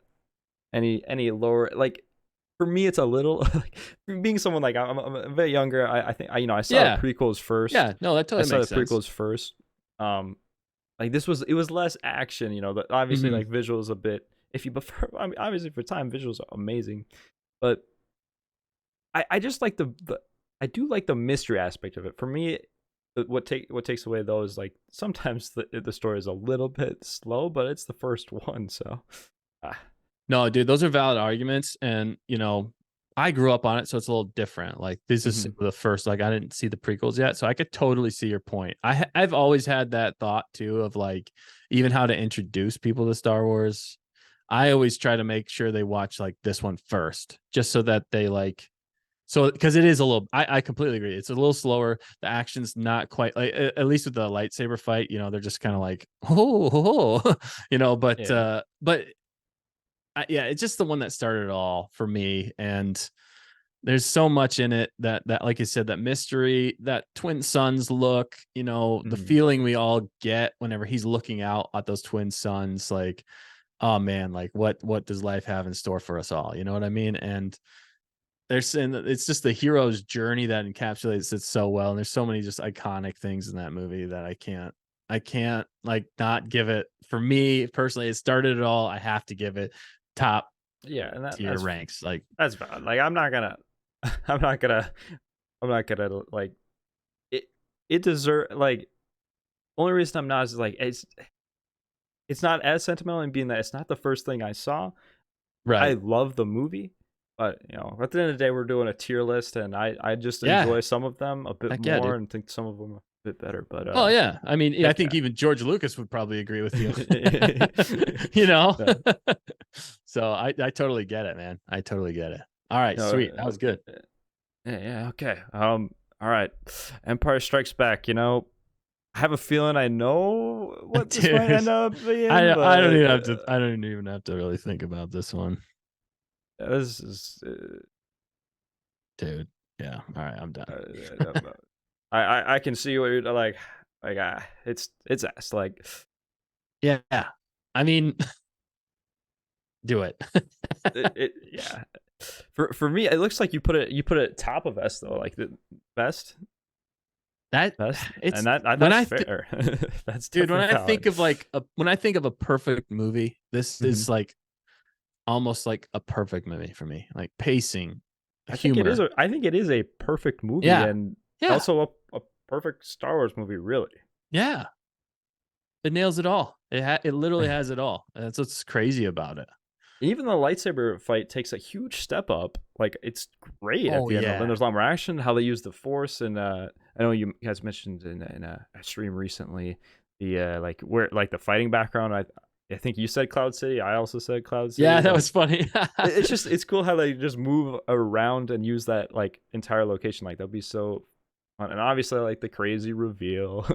any lower. Like for me, it's a little like being someone like I'm a bit younger. I think I saw the Yeah. prequels first. Yeah. No, that I totally saw the makes sense. prequels first. Um, like it was less action. But obviously Mhm. like visuals a bit iffy. But I mean, obviously for time, visuals are amazing. But I just like the I do like the mystery aspect of it. For me, what takes away though is like sometimes the story is a little bit slow, but it's the first one, so ah, No, dude, those are valid arguments, and I grew up on it, so it's a little different. Like this is mhm. the first. Like I didn't see the prequels yet, so I could totally see your point. I've always had that thought too of like even how to introduce people to Star Wars. I always try to make sure they watch like this one first, just so that they like. So because it is a little, I completely agree. It's a little slower. The action's not quite like at least with the lightsaber fight. They're just kind of like But Yeah. yeah, it's just the one that started it all for me. And there's so much in it that like you said, that mystery, that twin sons look, the Mhm. feeling we all get whenever he's looking out at those twin sons, like, oh man, like what does life have in store for us all? You know what I mean? And they're saying that it's just the hero's journey that encapsulates it so well. And there's so many just iconic things in that movie that I can't like not give it. For me personally, it started it all. I have to give it top Yeah, and tier ranks. Like, that's valid. Like I'm not gonna I'm not gonna I'm not gonna like it it deserve like only reason I'm not is like it's not as sentimental in being that it's not the first thing I saw. I right. love the movie, but at the end of the day, we're doing a tier list, and I just Yeah. enjoy some of them a bit Heck yeah, more, dude. and think some of them a bit better. But Oh yeah. I mean, yeah, I heck think even George Lucas would probably agree with you. yeah. you know? No, So I totally get it, man. I totally get it. All right, no, sweet. That was good. yeah, okay. All right. Empire Strikes Back. I have a feeling I know what this might Dude. end up being, I don't but even have to I don't even have to really think about this one. this is Dude. Yeah. All right, I'm done. I don't know. I can see what you're like. Like it's ass. Like Yeah. I mean, do it. yeah. For me, it looks like you put it top of S though, like the best that best, it's and when that's I fair. That's dude, when definitely I think valid. of like when I think of a perfect movie, this Hmm. is like almost like a perfect movie for me. Like pacing, I humor. think it is a perfect movie, Yeah. and Yeah. also a perfect Star Wars movie, really. Yeah. It nails it all. It literally has it all. That's what's crazy about it. Even the lightsaber fight takes a huge step up. Like it's great at Oh the end. Then yeah. there's a lot more action. How they use the Force, and I know you guys mentioned in a stream recently the like where like the fighting background. I think you said Cloud City. I also said Cloud Yeah, City. that Like was funny. it's cool how they just move around and use that like entire location. Like that'd be so fun. And obviously like the crazy reveal.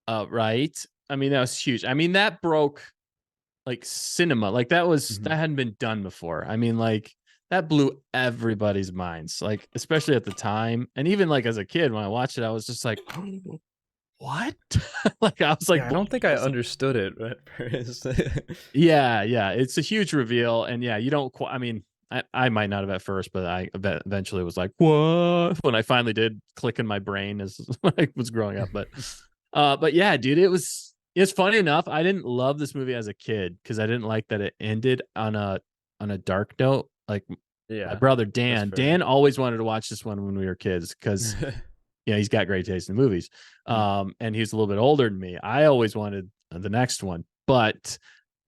Right. I mean, that was huge. I mean, that broke like cinema. Like that Mhm. hadn't been done before. I mean, like that blew everybody's minds, like, especially at the time, and even, like, as a kid, when I watched it, I was just like, "What?" Like, I was, like, Yeah, I blown don't think away. I I was like, understood it at first. yeah, yeah, it's a huge reveal, and yeah, you don't qui I mean, I might not have at first, but I eventually was like, "What?" When I finally did click in my brain as when I was growing up, but yeah, dude, it's funny enough, I didn't love this movie as a kid because I didn't like that it ended on a dark note, like, my Yeah, brother that's Dan fair. always wanted to watch this one when we were kids because he's got great taste in movies, Mm. and he's a little bit older than me. I always wanted the next one, but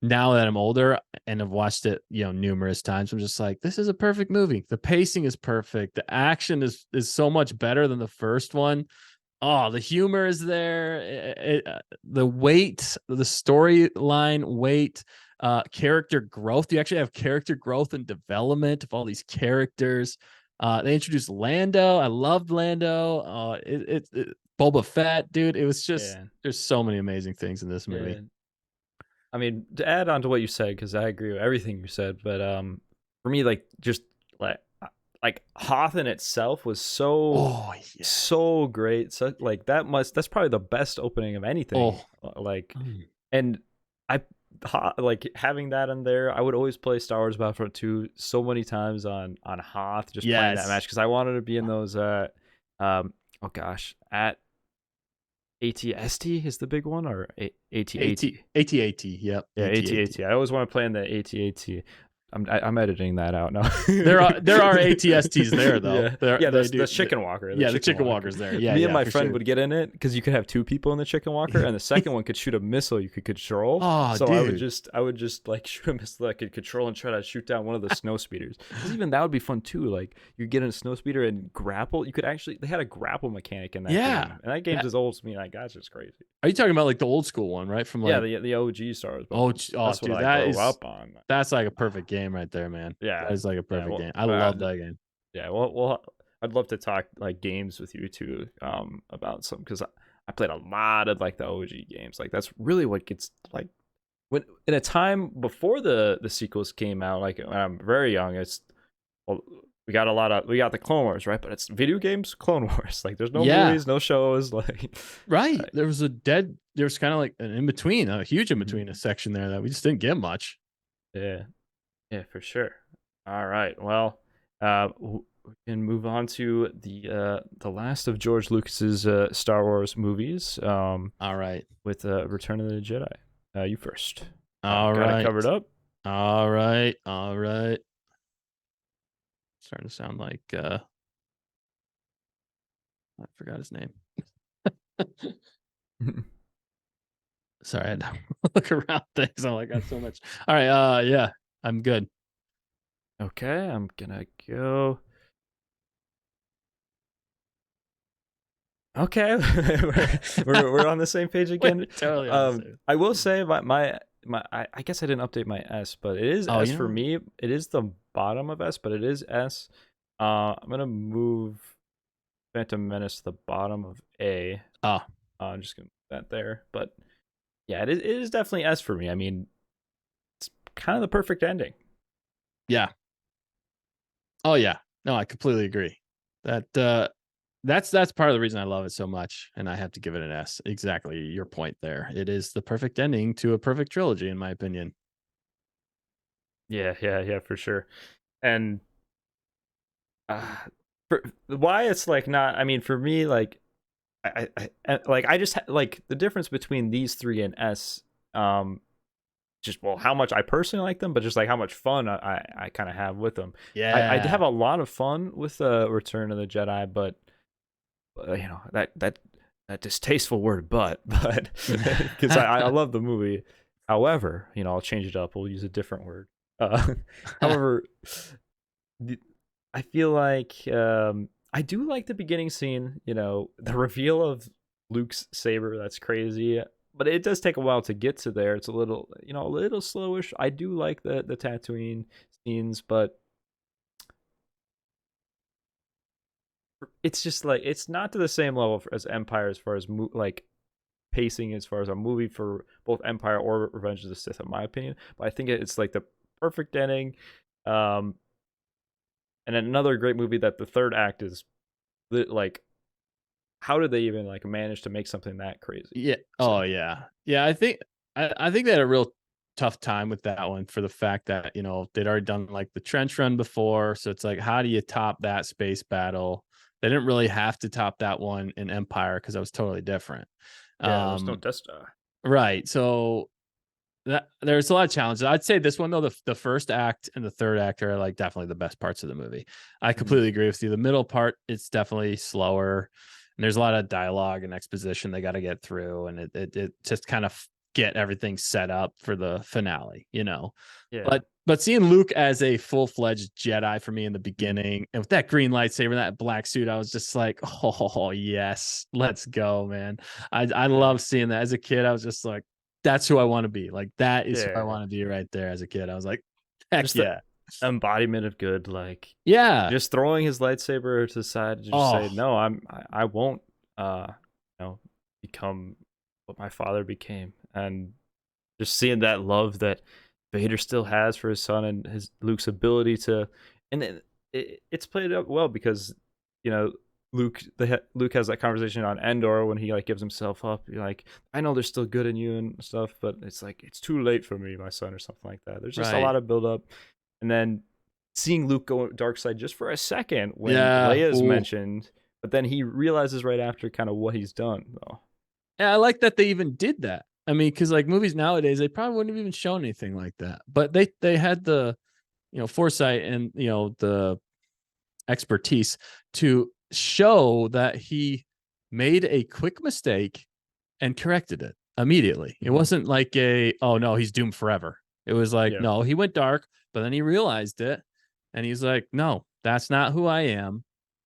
now that I'm older and have watched it, numerous times, I'm just like, this is a perfect movie. The pacing is perfect. The action is so much better than the first one. Oh, the humor is there. The weight, the storyline weight, character growth. You actually have character growth and development of all these characters. They introduced Lando. I loved Lando. Boba Fett, dude. It was just Yeah, there's so many amazing things in this yeah. movie. I mean, to add on to what you said, because I agree with everything you said, but for me, like just like like Hoth in itself was Oh yeah. so great. So like that's probably the best opening of anything. Oh. Like, Mm. and I like having that in there. I would always play Star Wars Battlefront 2 so many times on Hoth, just playing that Yes. match because I wanted to be in those. Oh gosh, at ATST is the big one, or AT ATAT? AT-AT. Yep. Yeah, AT-AT. ATAT. I always want to play in the ATAT. I'm editing that out now. There are ATSTs there though. Yeah, There yeah. they The do. chicken walker. The Yeah, the chicken chicken walker. walker's there. Yeah, Me and yeah, my for friend sure. would get in it because you could have two people in the chicken walker, and the second one could shoot a missile you could control. Oh, So dude. I would just like shoot a missile I could control and try to shoot down one of the snow speeders. Because even that would be fun too. Like you get in a snow speeder and grapple. You could actually they had a grapple mechanic in that Yeah. game, and that game's That as old as me. Like that's just crazy. are you talking about, like, the old school one, right? From, Yeah, like the OG Star Wars oh, Battlefront. oh, That's what dude, I grew up on. that's like a perfect game right there, man. Yeah, That is like a yeah. perfect game. I love that game. Yeah. Well, I'd love to talk like games with you too, about some because I played a lot of like the OG games. Like that's really what gets like when in a time before the sequels came out. Like when I'm very young, it's well, we got the Clone Wars, right? But it's video games, Clone Wars. Like there's no Yeah, movies, no shows. Like, right. There was kinda like an in between, a huge in mhm. between, a section there that we just didn't get much. Yeah. Yeah, for sure. All right. Well, we can move on to the last of George Lucas's Star Wars movies. Alright. With Return of the Jedi. You first. Got it covered Alright. up. Alright. Alright. Starting to sound like, I forgot his name. Sorry, I had to look around things. Oh, I got so much. All right, yeah, I'm good. Okay, I'm gonna go. Okay, we're on the same page We're again. totally on the same. I will say I guess I didn't update my S, but it is Oh, S you know for what? me. It is the bottom of S, but it is S. I'm gonna move Phantom Menace to the bottom of A. Oh, I'm just gonna put that there. But yeah, it is definitely S for me. I mean, it's kind of the perfect ending. yeah. Oh, yeah. No, I completely agree. That, that's part of the reason I love it so much, and I have to give it an S. Exactly your point there. It is the perfect ending to a perfect trilogy, in my opinion. Yeah, yeah, yeah, for sure. And uh, for why it's like not. I mean, for me, like like I just like the difference between these three and S. Just well, how much I personally like them, but just like how much fun I kind of have with them. I have Yeah. a lot of fun with Return of the Jedi, but that distasteful word, but because I love the movie. However, I'll change it up. We'll use a different word. However, the, I feel like I do like the beginning scene. The reveal of Luke's saber. That's crazy, but it does take a while to get to there. It's a little slowish. I do like the Tatooine scenes, but it's just like it's not to the same level as Empire as far as like pacing as far as a movie for both Empire or Revenge of the Sith, in my opinion. But I think it's like the perfect ending. Um, And then another great movie that the third act is like, how did they even like manage to make something that crazy? Yeah. So Oh yeah. Yeah. I think they had a real tough time with that one for the fact that, they'd already done like the trench run before. So it's like, how do you top that space battle? They didn't really have to top that one in Empire because that was totally different. yeah, there was no Um, Death Star. right. So that there's a lot of challenges. I'd say this one though, the first act and the third act are like definitely the best parts of the movie. I Mhm. completely agree with you. The middle part, it's definitely slower, and there's a lot of dialogue and exposition they got to get through, and it just kind of get everything set up for the finale. Yeah. But seeing Luke as a full-fledged Jedi for me in the Mhm. beginning, and with that green lightsaber, that black suit, I was just like, oh yes, let's go, man. I Yeah. love seeing that as a kid. I was just like, that's who I want to be. Like that is who I Yeah. want to be right there as a kid. I was like, heck Just the yeah. embodiment of good, like Yeah. just throwing his lightsaber to the side to just say, Oh, "No, I won't, uh, become what my father became," and just seeing that love that Vader still has for his son and his Luke's ability to, and it's played up well because you know Luke has that conversation on Endor when he like gives himself up. You're like, I know there's still good in you and stuff, but it's like it's too late for me, my son, or something like that. There's just a right. lot of build up, and then seeing Luke go dark side just for a second when Yeah. Leia's Ooh. mentioned, but then he realizes right after kind of what he's done though. And I like that they even did that. I mean, because like movies nowadays, they probably wouldn't have even shown anything like that. But they had the foresight and the expertise to show that he made a quick mistake and corrected it immediately. It Mhm. wasn't like oh no, he's doomed forever. It was like, Yeah. no, he went dark, but then he realized it and he's like, no, that's not who I am.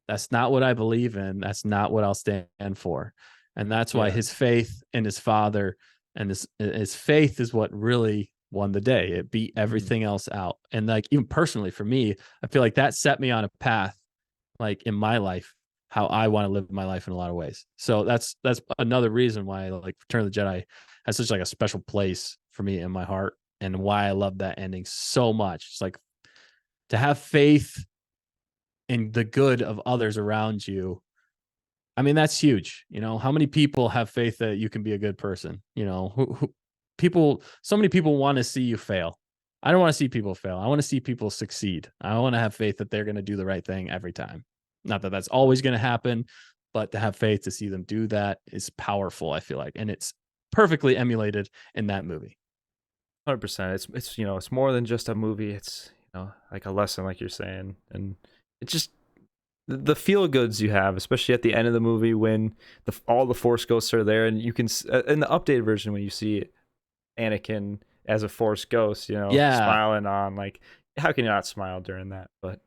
That's not what I believe in. That's not what I'll stand for. And that's why Yeah. his faith in his father and his faith is what really won the day. It beat Mhm. everything else out. And like even personally for me, I feel like that set me on a path like in my life how I want to live my life in a lot of ways. So that's another reason why like Return of the Jedi has such like a special place for me in my heart and why I love that ending so much. It's like to have faith in the good of others around you. I mean, that's huge. How many people have faith that you can be a good person? So many people want to see you fail. I don't want to see people fail. I want to see people succeed. I want to have faith that they're going to do the right thing every time. Not that that's always going to happen, but to have faith to see them do that is powerful, I feel like. And it's perfectly emulated in that movie. 100%. It's it's more than just a movie. It's like a lesson, like you're saying, and it's just the feel goods you have, especially at the end of the movie when all the Force ghosts are there, and you can in the updated version when you see Anakin as a Force ghost, Yeah. smiling on like how can you not smile during that? But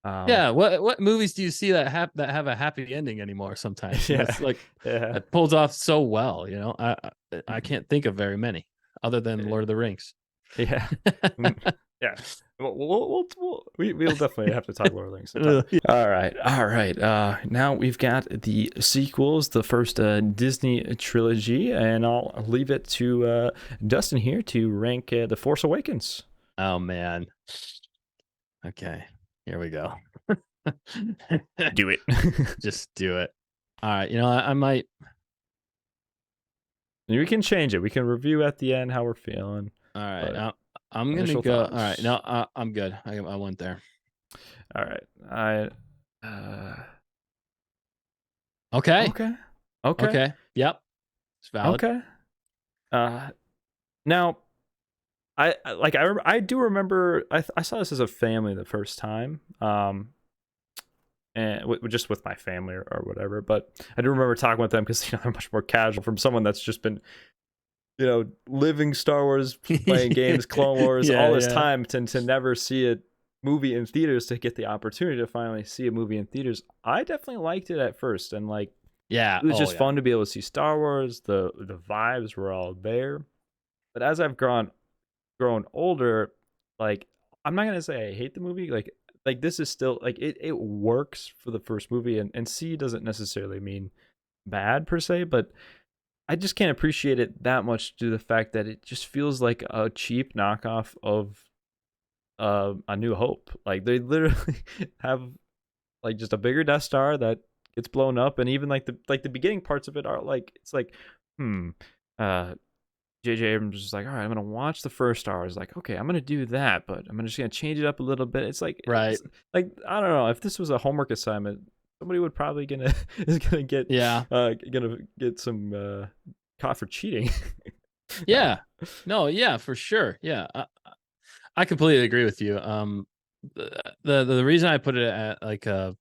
um, Yeah. What movies do you see that have a happy ending anymore sometimes? yeah, That's like yeah, that pulls off so well. I can't think of very many other than Lord of the Rings. yeah. Mm, yeah. We'll definitely have to talk Lord of the Rings sometime. Yeah. All right, all right. Now we've got the sequels, the first Disney trilogy, and I'll leave it to Dustin here to rank the Force Awakens. Oh man. Okay. Here we go. Do it. Just do it. All right. I might. We can change it. We can review at the end how we're feeling. All right. But I'm gonna initial go. All right. thoughts. No, I'm good. I went there. All right. I. Uh, Okay. okay. Okay. Okay. Yep. It's valid. Okay. Now like I do remember I saw this as a family the first time. And just with my family or whatever. But I do remember talking with them because they're much more casual from someone that's just been living Star Wars, playing games, Clone Wars, Yeah. all this Yeah. time to never see a movie in theaters to get the opportunity to finally see a movie in theaters. I definitely liked it at first, and like Yeah. it was Oh just yeah. fun to be able to see Star Wars. The vibes were all there. But as I've grown older, like I'm not gonna say I hate the movie. Like this is still like it works for the first movie, and C doesn't necessarily mean bad per se, but I just can't appreciate it that much due to the fact that it just feels like a cheap knockoff of A New Hope. Like they literally have like just a bigger Death Star that gets blown up, and even like the beginning parts of it are like it's like, hmm, uh, J.J. Abrams is like, all right, I'm gonna watch the first Star Wars. Like, okay, I'm gonna do that, but just gonna change it up a little bit. Right. It's like I don't know if this was a homework assignment, somebody would probably gonna is Yeah. gonna get some caught for cheating. Yeah. No, yeah, for sure. Yeah. I completely agree with you. The reason I put it at like a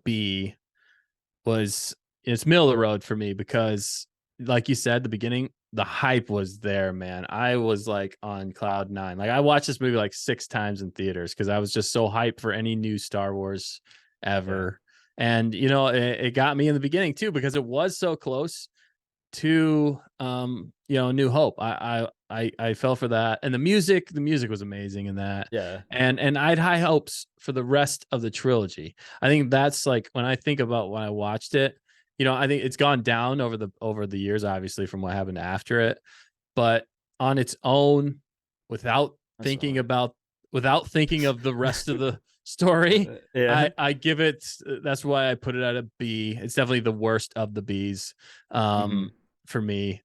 B was it's middle of the road for me because, like you said, the beginning, the hype was there, man. I was like on cloud nine. Like I watched this movie like 6 times in theaters because I was just so hyped for any new Star Wars Yeah, ever. And it got me in the beginning too because it was so close to New Hope. I fell for that, and the music was amazing in that. yeah, And I had high hopes for the rest of the trilogy. I think that's like when I think about when I watched it, I think it's gone down over the years, obviously, from what happened after it, but on its own, without that's all thinking right. about without thinking of the rest of the story, Yeah. I give it. That's why I put it at a B. It's definitely the worst of the Bs, Hmm. for me.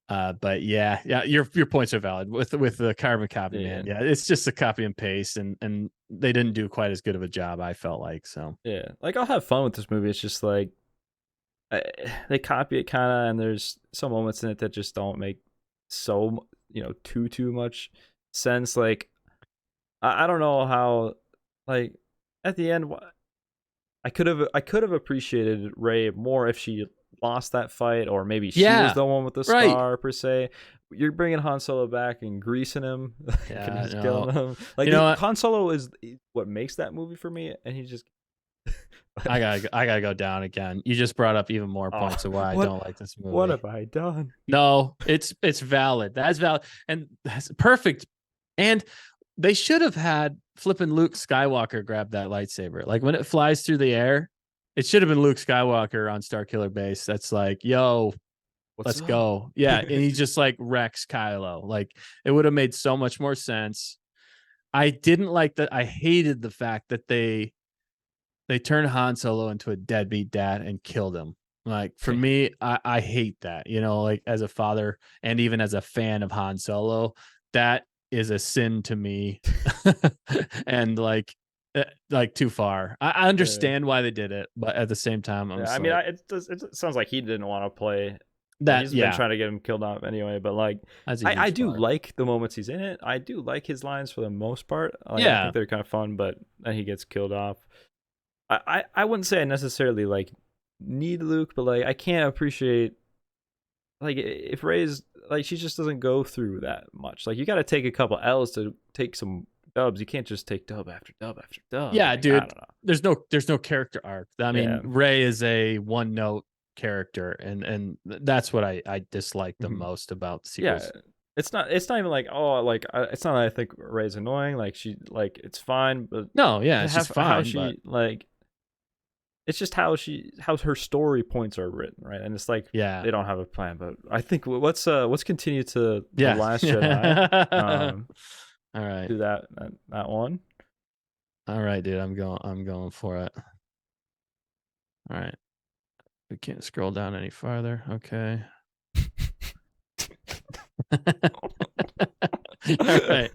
But yeah, your points are valid with the carbon copy, Yeah. man. Yeah, it's just a copy and paste, and they didn't do quite as good of a job, I felt like. So Yeah. Like I'll have fun with this movie. It's just like I, they copy it kind of, and there's some moments in it that just don't make too much sense. Like I don't know how, like at the end, I could have appreciated Ray more if she lost that fight, or maybe she was yeah, the one with the right. scar per se. You're bringing Han Solo back and greasing him, like, and Yeah, just no, killing him. Like you know what? Han Solo is what makes that movie for me, and he just I gotta go down again. You just brought up even more oh, points of why I what don't like this what movie. have I done? No, it's valid. That's valid, and that's perfect. And they should have had flipping Luke Skywalker grab that lightsaber. Like when it flies through the air, it should have been Luke Skywalker on Starkiller Base. That's like, yo, What's let's up? go. Yeah, and he just like wrecks Kylo. Like it would have made so much more sense. I didn't like that. I hated the fact that they turned Han Solo into a deadbeat dad and killed him. Like for me, I hate that. Like as a father and even as a fan of Han Solo, that is a sin to me. And like too far. I Yeah. understand why they did it, but at the same time, I'm Yeah, I just mean, like it sounds like he didn't want to play. that. He's been Yeah, trying to get him killed off anyway, but like, that's a I huge do part. like the moments he's in it. I do like his lines for the most part. Like, I Yeah, think they're kind of fun, but then he gets killed off. I wouldn't say I necessarily like need Luke, but like I can't appreciate like if Ray's like she just doesn't go through that much. Like you got to take a couple L's to take some dubs. You can't just take dub after dub after dub. yeah, Like I dude. don't know. There's no character arc. I Yeah. mean, Ray is a one note character, and that's what I dislike the Mhm. most about the Yeah, sequels. it's not even like it's not that I think Ray's annoying. Like she like it's fine, but No, yeah, to it's just have how fine, but she like it's just how her story points are written, right? And it's like yeah, they don't have a plan. But I think let's continue to the yeah. Last Jedi. All right, Do that one. all right, dude. I'm going for it. All right, we can't scroll down any farther. Okay. All right.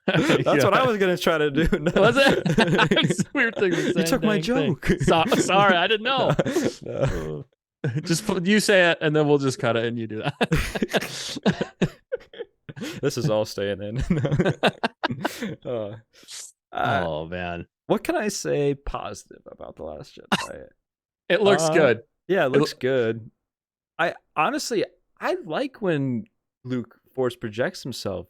All right, That's go what I ahead. was gonna try to do. Was it? We were thinking the You same took my dang thing. joke. Sorry, I didn't No, know. no. Just you say it, and then we'll just cut it, and you do that. This is all staying in. uh, uh, Oh man, what can I say positive about The Last Jedi? it looks Uh, good. yeah, it It, looks good. I honestly, I like when Luke force projects himself,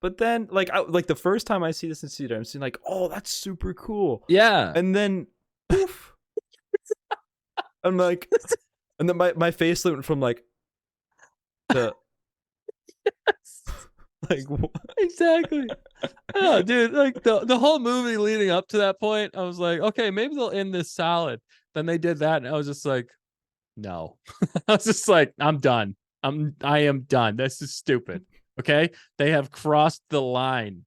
but then like the first time I see this in theater, I'm seeing like, oh, that's super cool, yeah. and then poof, I'm like, and then my face went from like to like what? Exactly. Oh, dude, like the whole movie leading up to that point, I was like, okay, maybe they'll end this solid. Then they did that, and I was just like, no. I was just like, I'm done. I am done. This is stupid. Okay, they have crossed the line.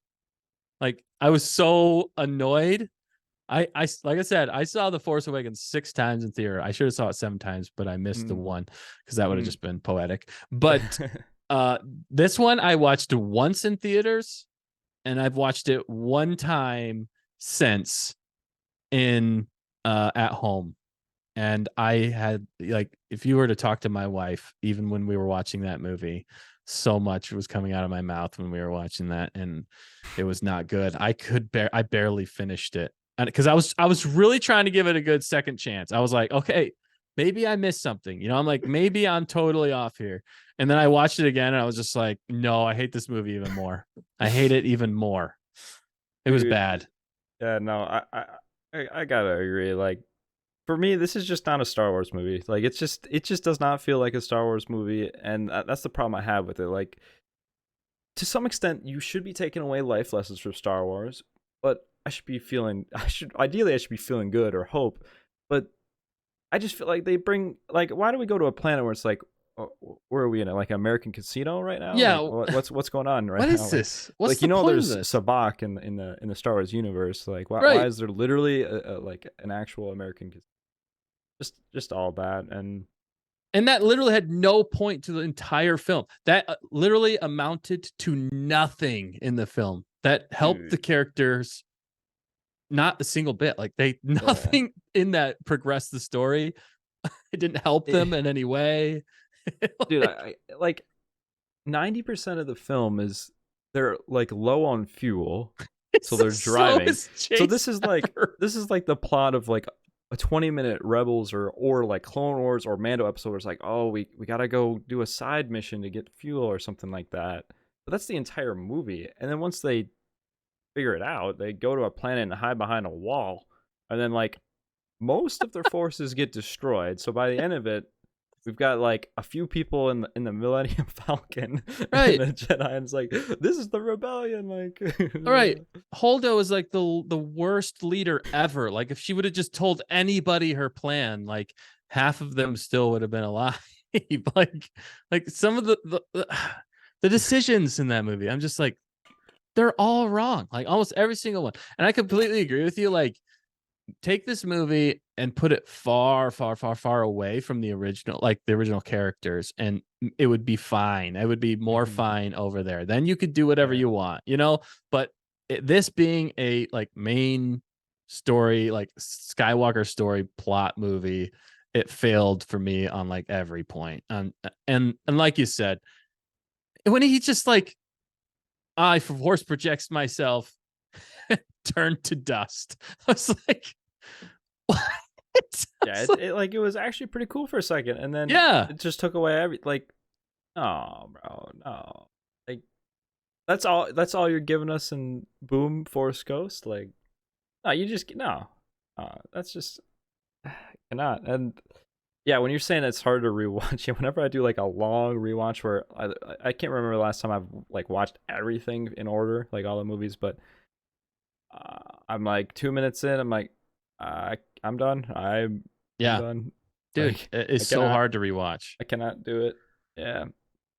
Like I was so annoyed. Like I said, I saw The Force Awakens 6 times in theater. I should have saw it 7 times, but I missed the Mm, one because that would have mm. just been poetic. But this one I watched once in theaters, and I've watched it one time since in at home. And I had, like, if you were to talk to my wife, even when we were watching that movie, so much was coming out of my mouth when we were watching that, and it was not good. I barely finished it, and because I was really trying to give it a good second chance. I was like, okay, maybe I missed something. I'm like, maybe I'm totally off here. And then I watched it again, and I was just like, no, I hate this movie even more. I hate it even more. It was Dude, bad. yeah, no, I gotta agree. Like, for me, this is just not a Star Wars movie. Like, it just does not feel like a Star Wars movie, and that's the problem I have with it. Like, to some extent, you should be taking away life lessons from Star Wars, but I should be feeling good or hope, but I just feel like they bring, like, why do we go to a planet where it's like, where are we in it? Like an American casino right now? Like, Yeah, what's going on right what now? is this? What's Like, the point of there's this? Sabak in the Star Wars universe. Like, why Right. is there literally like an actual American casino? Just all that. And And that literally had no point to the entire film. That literally amounted to nothing in the film that helped the dude, characters not a single bit. Like they yeah, nothing in that progressed the story. It didn't help Eh, them in any way. dude, Like, I like 90% of the film is they're like low on fuel, it's so the they're driving. slowest So chase ever. this is like the plot of like a 20-minute Rebels or like Clone Wars or Mando episode where it's like, oh, we gotta go do a side mission to get fuel or something like that. But that's the entire movie. And then once they figure it out, they go to a planet and hide behind a wall. And then like most of their forces get destroyed. So by the end of it, we've got like a few people in the Millennium Falcon and Right. the Jedi, and it's like, this is the rebellion. Like, All right. Holdo is like the worst leader ever. Like if she would have just told anybody her plan, like half of them still would have been alive. like some of the decisions in that movie, I'm just like, they're all wrong. Like almost every single one. And I completely agree with you. Like take this movie and put it far, far, far, far away from the original, like the original characters, and it would be fine. It would be more Mhm. fine over there. Then you could do whatever Yeah. you want. But this being a like main story, like Skywalker story plot movie, it failed for me on like every point. And like you said, when he just like, I force projects myself, turned to dust. I was like, what? Yeah, It's like, it was actually pretty cool for a second, and then yeah, it just took away every, like, oh, bro, no, like, that's all you're giving us in Boom Force Ghost. Like, no, you just no, that's just cannot. And yeah, when you're saying it's hard to rewatch, yeah, whenever I do like a long rewatch where I can't remember the last time I've like watched everything in order, like all the movies, but I'm like 2 minutes in, I'm like, I'm done. I'm yeah, done. dude, Like, it's I so cannot hard to rewatch. I cannot do it. Yeah,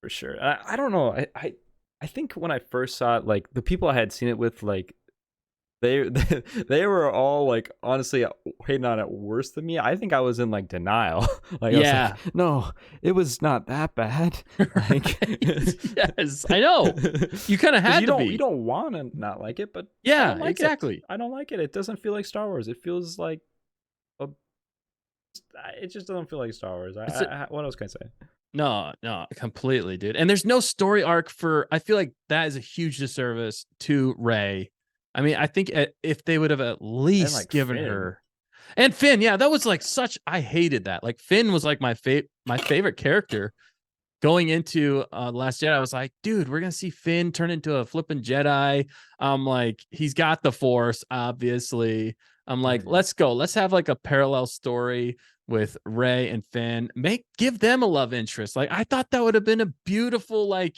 for sure. I don't know. I think when I first saw it, like the people I had seen it with, like they they were all like honestly hating on it worse than me. I think I was in like denial. Like I was like, Yeah, no, it was not that bad. Like, right. Yes, I know. You kind of because had to you be. don't want to not like it, but I Yeah, don't like it. exactly. I don't like it. It doesn't feel like Star Wars. It feels like a, it just doesn't feel like Star Wars. It's a, What else can I say? no, no, completely, dude. And there's no story arc for. I feel like that is a huge disservice to Ray. I mean, I think if they would have at And least like given Finn. her and Finn, yeah, that was like such. I hated that. Like Finn was like my favorite character going into Last Jedi. I was like, dude, we're gonna see Finn turn into a flipping Jedi. I'm like, he's got the Force, obviously. I'm like, Mhm. let's go. Let's have like a parallel story with Rey and Finn. Give them a love interest. Like, I thought that would have been a beautiful like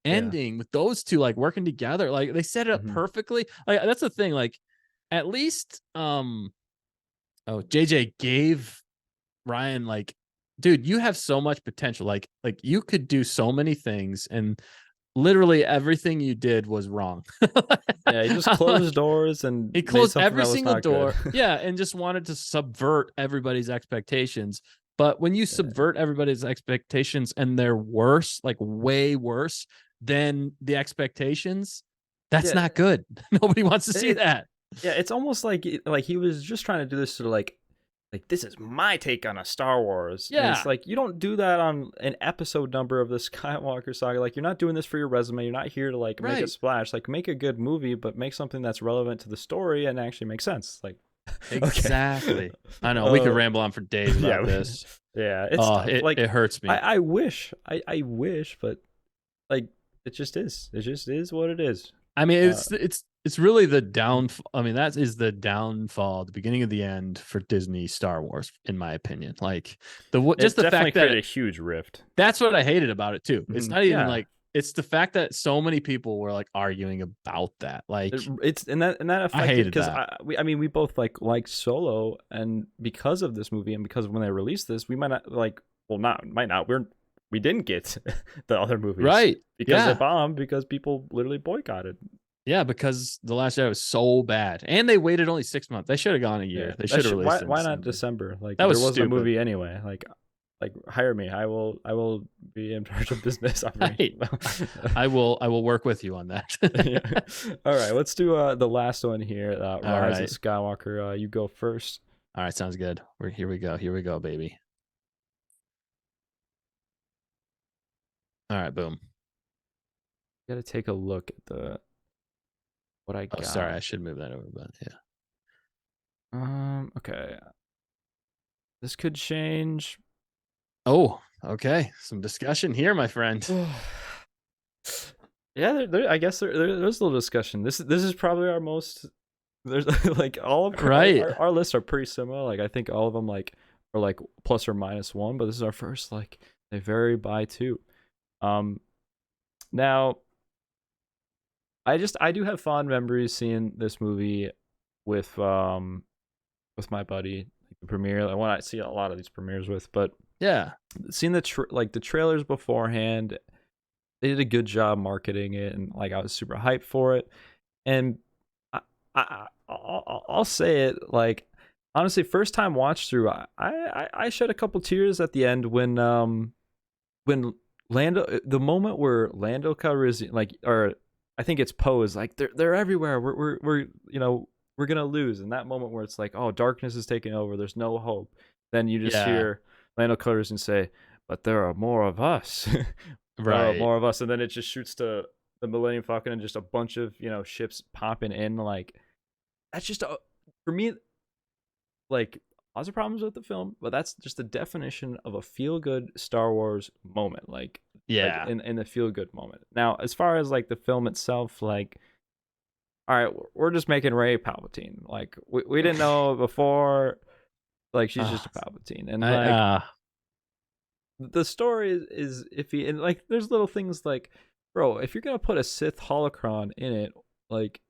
Yeah. ending with those two like working together. Like they set it up Mhm. perfectly. Like that's the thing. Like at least JJ gave Ryan, like, dude, you have so much potential. Like you could do so many things, and literally everything you did was wrong. Yeah, he just Like, closed doors and he made closed something every that was single not good. door. Yeah, and just wanted to subvert everybody's expectations. But when you Yeah. subvert everybody's expectations and they're worse, like way worse than the expectations, that's Yeah, not good. Nobody wants to see it, that. yeah, it's almost like he was just trying to do this to like this is my take on a Star Wars, and it's Yeah, like you don't do that on an episode number of the Skywalker saga. Like you're not doing this for your resume. You're not here to like make a right. splash. Like make a good movie, but make something that's relevant to the story and actually makes sense. Like, okay, Exactly. I know we could uh, ramble on for days yeah, about this. yeah, it's Oh, tough. Like it hurts me. I wish, I wish, but like it just is. It just is what it is. I mean, Uh, it's really the downfall. I mean, that is the downfall, the beginning of the end for Disney Star Wars, in my opinion. Like just it the definitely fact that created a huge rift. that's what I hated about it too. It's Mhm. not even Yeah, like it's the fact that so many people were like arguing about that. Like it's and that I affected hated because that. I mean we both like Solo, and because of this movie and because of when they released this, we might not like well not might not we didn't get the other movies Right? because they Yeah. bombed because people literally boycotted. Yeah, because The Last Jedi was so bad, and they waited only 6 months. They should have gone a Yeah, year. They should have released it in why not December. December? Like That there was wasn't a stupid. movie anyway. Like hire me. I will be in charge of business Right. operations. I will work with you on that. Yeah. All right, let's do the last one here. All Rise of right. Skywalker. You go first. All right, sounds good. We're here we go. Here we go, baby. All right, boom. Got to take a look at the what I Oh, sorry, got. I should move that over, but yeah. Okay. This could change. Oh, okay. Some discussion here, my friend. Yeah, I guess there's a little discussion. This is probably our most. There's like all of Right. our lists are pretty similar. Like I think all of them like are like plus or minus one, but this is our first like they vary by two. Um, now I do have fond memories seeing this movie with with my buddy like the premiere. Like when I see a lot of these premieres with, but Yeah. seeing like the trailers beforehand, they did a good job marketing it, and like I was super hyped for it. And I'll say it like honestly, first time watch through, I shed a couple tears at the end when Lando, the moment where Lando Calrissian like or I think it's Poe is like they're everywhere. We're we're gonna lose. And that moment where it's like oh darkness is taking over. There's no hope. Then you just Yeah. hear Lando Calrissian say, "But there are more of us." There are Right. more of us, and then it just shoots to the Millennium Falcon and just a bunch of ships popping in. Like that's just for me like lots of problems with the film, but that's just the definition of a feel good Star Wars moment. Like Yeah. in the feel good moment. Now, as far as like the film itself, like all right, we're just making Rey Palpatine. Like we didn't know before. Like she's just Uh, a Palpatine, and I like the story is iffy, and like there's little things like, bro, if you're gonna put a Sith holocron in it, like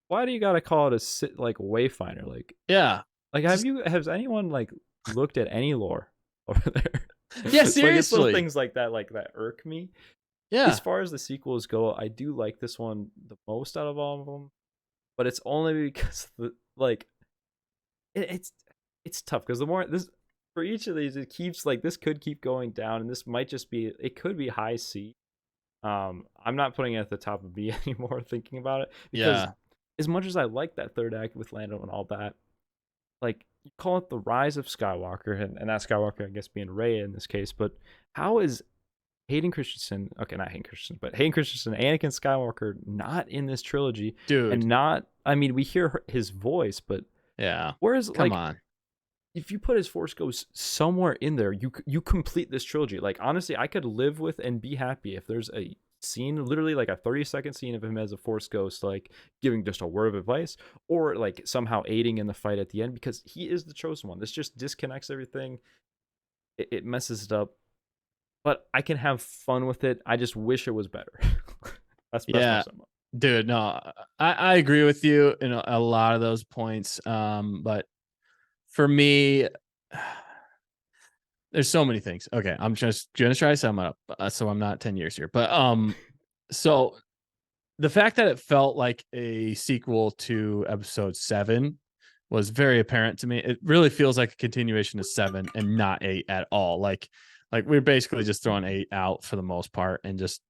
why do you gotta call it a Sith like Wayfinder? yeah. Like Just has anyone like looked at any lore over there? yeah, It's like it's little seriously. things like that irk me. As Yeah. far as the sequels go, I do like this one the most out of all of them, but it's only because the like it's it's tough because the more this for each of these it keeps like this could keep going down, and this might just be it could be high C. I'm not putting it at the top of B anymore thinking about it because Yeah. as much as I like that third act with Lando and all that, like you call it the rise of Skywalker, and that Skywalker I guess being Rey in this case, but how is Hayden Christensen, okay, not Hayden Christensen, but Hayden Christensen, Anakin Skywalker, not in this trilogy, and Dude. not, I mean, we hear his voice, but Yeah. whereas, Come like, on. if you put his Force Ghost somewhere in there, you complete this trilogy. Like, honestly, I could live with and be happy if there's a scene, literally like a 30-second scene of him as a Force Ghost, like giving just a word of advice, or like somehow aiding in the fight at the end, because he is the chosen one. This just disconnects everything. It messes it up, but I can have fun with it. I just wish it was better. That's my Yeah. sum up. Dude, no, I agree with you in a lot of those points. But for me, there's so many things. Okay, I'm just gonna try to sum it up so I'm not 10 years here. But So the fact that it felt like a sequel to episode 7 was very apparent to me. It really feels like a continuation of 7 and not 8 at all. Like we're basically just throwing 8 out for the most part and just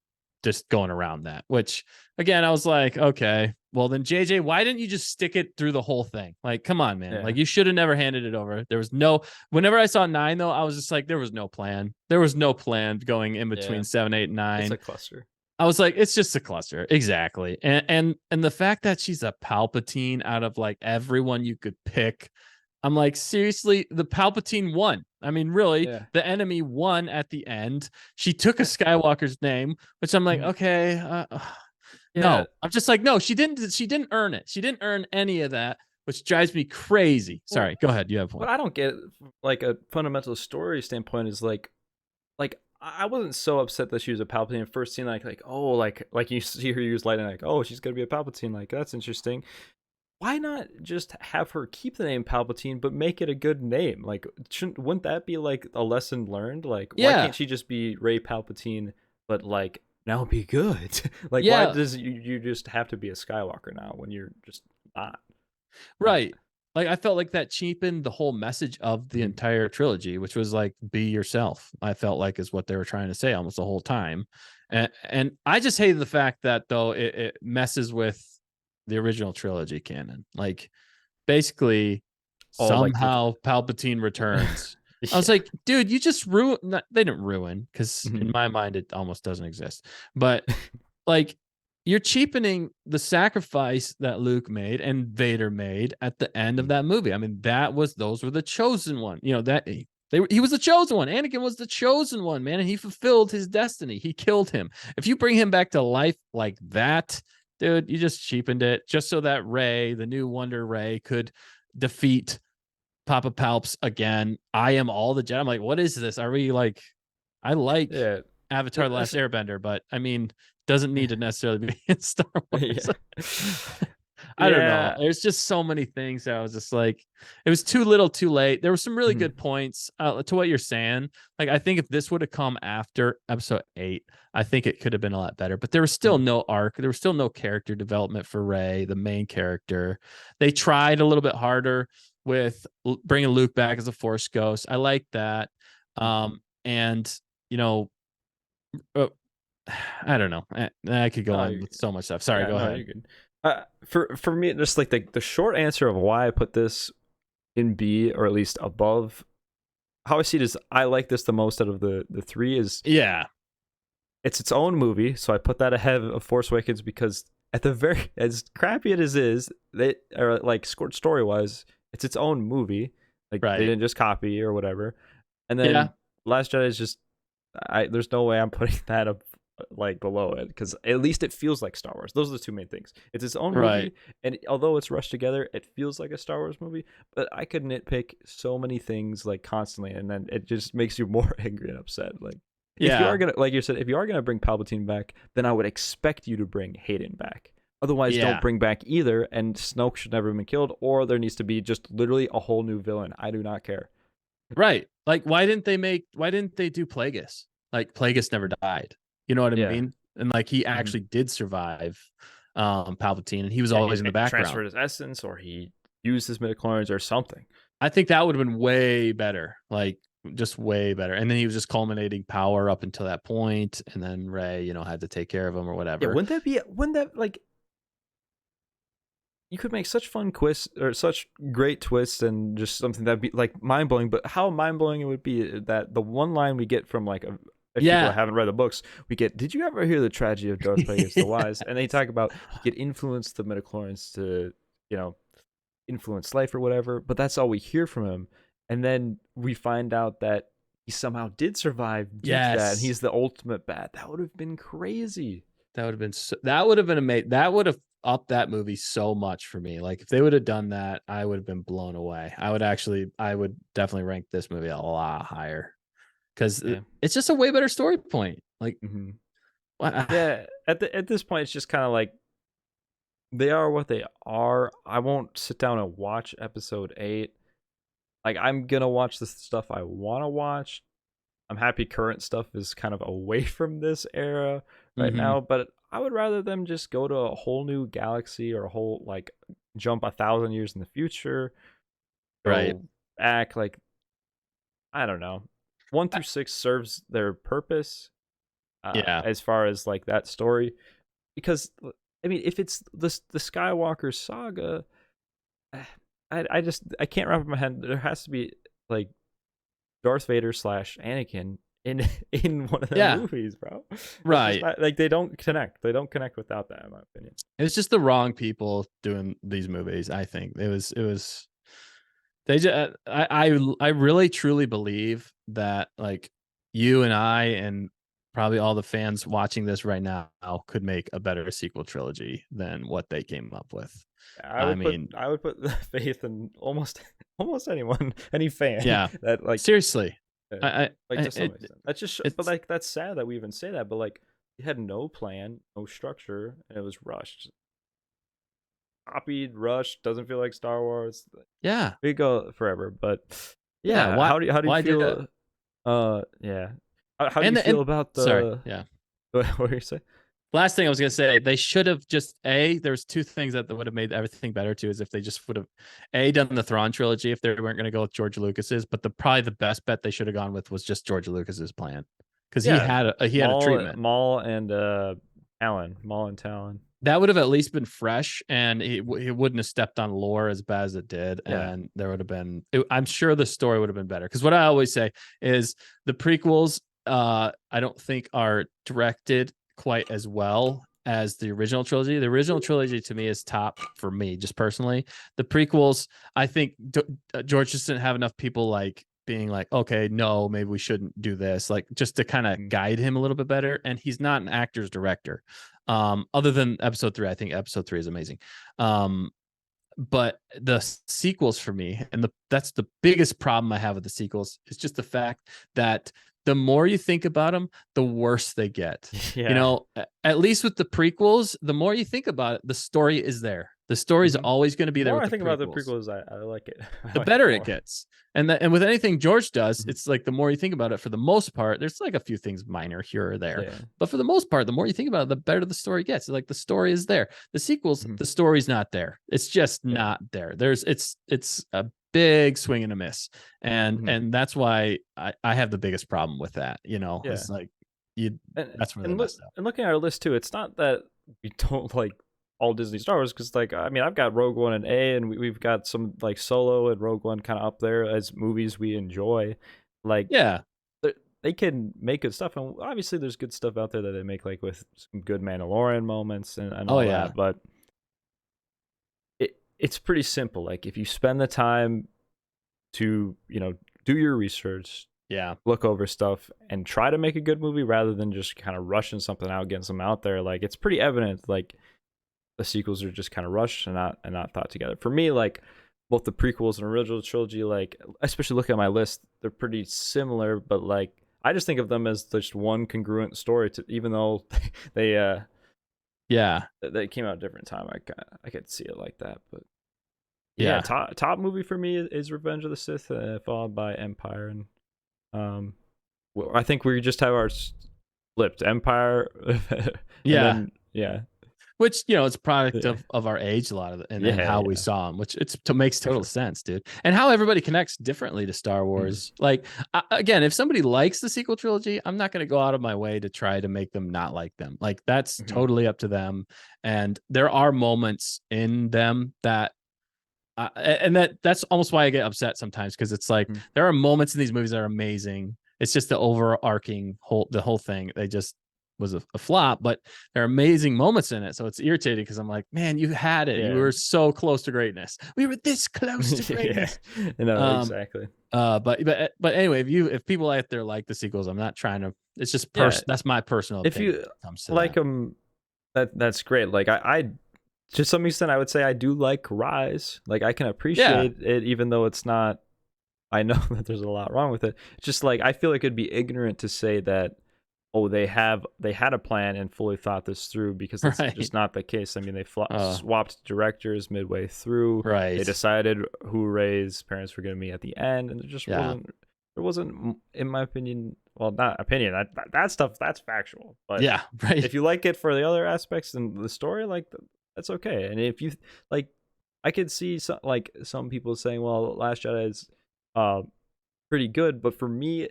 going around that. Which again, I was like, okay, well then JJ, why didn't you just stick it through the whole thing? Like, come on, man. Yeah. Like you should have never handed it over. There was no whenever I saw 9 though, I was just like, there was no plan. There was no plan going in Yeah. between 7, 8, and It's 9. a cluster. I was like, it's just a cluster. Exactly. And the fact that she's a Palpatine out of like everyone you could pick, I'm like, seriously, the Palpatine won. I mean, really, Yeah. the enemy won at the end. She took a Skywalker's name, which I'm like, Mhm. okay, Yeah. no. I'm just like, no, she didn't. She didn't earn it. She didn't earn any of that, which drives me crazy. Well, Sorry, go ahead. You have what one. I don't get, like a fundamental story standpoint, is like I wasn't so upset that she was a Palpatine at first scene. Like oh, like you see her use lightning, like oh, she's gonna be a Palpatine. Like that's interesting. Why not just have her keep the name Palpatine, but make it a good name? Like, wouldn't that be like a lesson learned? Like, why Yeah. can't she just be Ray Palpatine, but like now be good? Like, why Yeah. does you just have to be a Skywalker now when you're just not? Like, Right. Like I felt like that cheapened the whole message of the mhm. entire trilogy, which was like be yourself. I felt like is what they were trying to say almost the whole time. And I just hated the fact that though it messes with the original trilogy canon. Like basically Oh, like the somehow Palpatine returns. I was yeah. like, dude, you just ruined they didn't ruin because in Mhm. my mind it almost doesn't exist. But like you're cheapening the sacrifice that Luke made and Vader made at the end of Mhm. that movie. I mean, those were the chosen one. You know, that he was the chosen one. Anakin was the chosen one, man, and he fulfilled his destiny. He killed him. If you bring him back to life like that, dude, you just cheapened it just so that Rey, the new Wonder Rey, could defeat Papa Palps again. I am all the Jedi. I'm like, what is this? Are we like I like Yeah. Avatar: The Last Airbender, but I mean, doesn't need to necessarily be in Star Yeah. Wars. I don't know. Yeah. There's just so many things that I was just like, it was too little, too late. There were some really Mhm. good points to what you're saying. Like, I think if this would have come after Episode 8, I think it could have been a lot better. But there was still Mhm. no arc. There was still no character development for Rey, the main character. They tried a little bit harder with bringing Luke back as a Force ghost. I like that. And you know, uh, I don't know. I could go No, on with so much stuff. Sorry, yeah, go no, ahead. you're good. For me, just like the short answer of why I put this in B, or at least above, how I see it is I like this the most out of the three. Is Yeah, it's its own movie, so I put that ahead of Force Awakens because at the very as crappy it is, they are like story wise, it's its own movie. Like they right. didn't just copy or whatever. And Yeah, then Last Jedi is just I there's no way I'm putting that up like below it because at least it feels like Star Wars. Those are the two main things. It's its own right. movie, and although it's rushed together, it feels like a Star Wars movie. But I could nitpick so many things like constantly, and then it just makes you more angry and upset. Like if you are Yeah, gonna, like you said, if you are gonna bring Palpatine back, then I would expect you to bring Hayden back. Otherwise, don't yeah, bring back either, and Snoke should never have been killed, or there needs to be just literally a whole new villain. I do not care. right. Like, why didn't they do Plagueis? Like, Plagueis never died. You know what I Yeah. mean? And like, he Mhm. actually did survive Palpatine, and he was Yeah, always in the he background. transferred his essence, or he used his midichlorians, or something. I think that would have been way better. Like, just way better. And then he was just culminating power up until that point, and then Rey, had to take care of him or Yeah, whatever. wouldn't that like you could make such fun quiz or such great twists and just something that'd be like mind blowing, but how mind blowing it would be that the one line we get from like if people Yeah. haven't read the books, we get, did you ever hear the tragedy of Darth Plagueis the Wise? And they talk about he could influence the midichlorians to, you know, influence life or whatever, but that's all we hear from him. And then we find out that he somehow did survive due to that, and Yes. he's the ultimate bad. That would have been crazy. That would have been that would have been amazing. That would have upped that movie so much for me. Like if they would have done that, I would have been blown away. I would definitely rank this movie a lot higher because Yeah. it's just a way better story point. Like, Hmm. what? Yeah. At this point, it's just kind of like they are what they are. I won't sit down and watch episode 8. Like I'm gonna watch the stuff I want to watch, I'm happy current stuff is kind of away from this era right Mm-hmm. now, but I would rather them just go to a whole new galaxy or a whole like jump 1,000 years in the future, Right. go back like I don't know. 1 through 6 serves their purpose Yeah. as far as like that story because I mean if it's the Skywalker saga, I just I can't wrap my head. There has to be like Darth Vader slash Anakin in in one of them Yeah. movies, bro. It's just Right. not like they don't connect. They don't connect without that, in my opinion. It's just the wrong people doing these movies. I think it was they just I really truly believe that like you and I and probably all the fans watching this right now could make a better sequel trilogy than what they came up with. I mean, I would put the faith in almost almost anyone, any fan yeah, that seriously, like to some it extent. That's just but it's like that's sad that we even say that, but like you had no plan, no structure, and it was rushed. Copied, rushed, doesn't feel like Star Wars. yeah, We go forever, but yeah. yeah, how do you Why did it? feel yeah. How do you And feel about sorry, the yeah. what were you say? Last thing I was gonna say, they should have just there's two things that would have made everything better too, is if they just would have done the Thrawn trilogy if they weren't gonna go with George Lucas's, but probably the best bet they should have gone with was just George Lucas's plan. Because Yeah, he had a treatment. Maul and Talon, Maul and Talon. That would have at least been fresh, and he wouldn't have stepped on lore as bad as it did, Yeah. and there would have been I'm sure the story would have been better. Because what I always say is the prequels I don't think are directed quite as well as the original trilogy. The original trilogy to me is top for me, just personally. The prequels, I think George just didn't have enough people like being like, okay, no, maybe we shouldn't do this, like just to kind of guide him a little bit better. And he's not an actor's director. Other than episode 3, I think episode 3 is amazing. But the sequels for me, and that's the biggest problem I have with the sequels, is just the fact that the more you think about them, the worse they get. You Yeah. know, at least with the prequels, the more you think about it, the story is there. The story is always going to be The there more with I the think about the prequels. prequels, I like it. I The like it better it more. gets. And with anything George does, it's like the more you think about it, for the most part, there's like a few things minor here or there. Yeah. But for the most part, the more you think about it, the better the story gets. Like the story is there. The sequels, the story's not there. It's just not there. It's a big swing and a miss. And that's why I have the biggest problem with that. You know, Yeah. it's like that's where they and messed up. and looking at our list too, it's not that we don't like all Disney Star Wars because like I mean I've got Rogue One and A, and we've got some like Solo and Rogue One kind of up there as movies we enjoy. Like Yeah. they can make good stuff, and obviously there's good stuff out there that they make like with some good Mandalorian moments and all that. But it's pretty simple. Like if you spend the time to do your research, Yeah. look over stuff and try to make a good movie rather than just kind of rushing something out, getting something out there. Like it's pretty evident like the sequels are just kind of rushed and not thought together. For me, like both the prequels and original trilogy, like especially looking at my list, they're pretty similar, but like I just think of them as just one congruent story to, even though they they came out at a different time. I could see it like that, but yeah, top movie for me is Revenge of the Sith, followed by Empire, and I think we just have our flipped Empire. Yeah. Yeah. Which, you know, it's a product of our age, a lot of it, and how we saw them, which makes total sense, dude. And how everybody connects differently to Star Wars. Like, again, if somebody likes the sequel trilogy, I'm not going to go out of my way to try to make them not like them. Like, that's totally up to them. And there are moments in them that, and that's almost why I get upset sometimes, because it's like there are moments in these movies that are amazing. It's just the overarching the whole thing. They just was a flop, but there are amazing moments in it. So it's irritating because I'm like, man, you had it. You were so close to greatness. We were this close to greatness. Exactly. But anyway, if people out there like the sequels, I'm not trying to. It's just that's my personal opinion. If you like them, that's great. Like I to some extent, I would say I do like Rise. Like I can appreciate it, even though it's not. I know that there's a lot wrong with it. It's just like I feel like it'd be ignorant to say that. Oh, they had a plan and fully thought this through, because that's just not the case. I mean, they swapped directors midway through. Right. They decided who Rey's parents were going to be at the end, and there there wasn't, in my opinion, well, not opinion, that stuff, that's factual. But Yeah, right. if you like it for the other aspects and the story, like, that's okay. And if you like, I could see some people saying, well, Last Jedi is uh pretty good, but for me,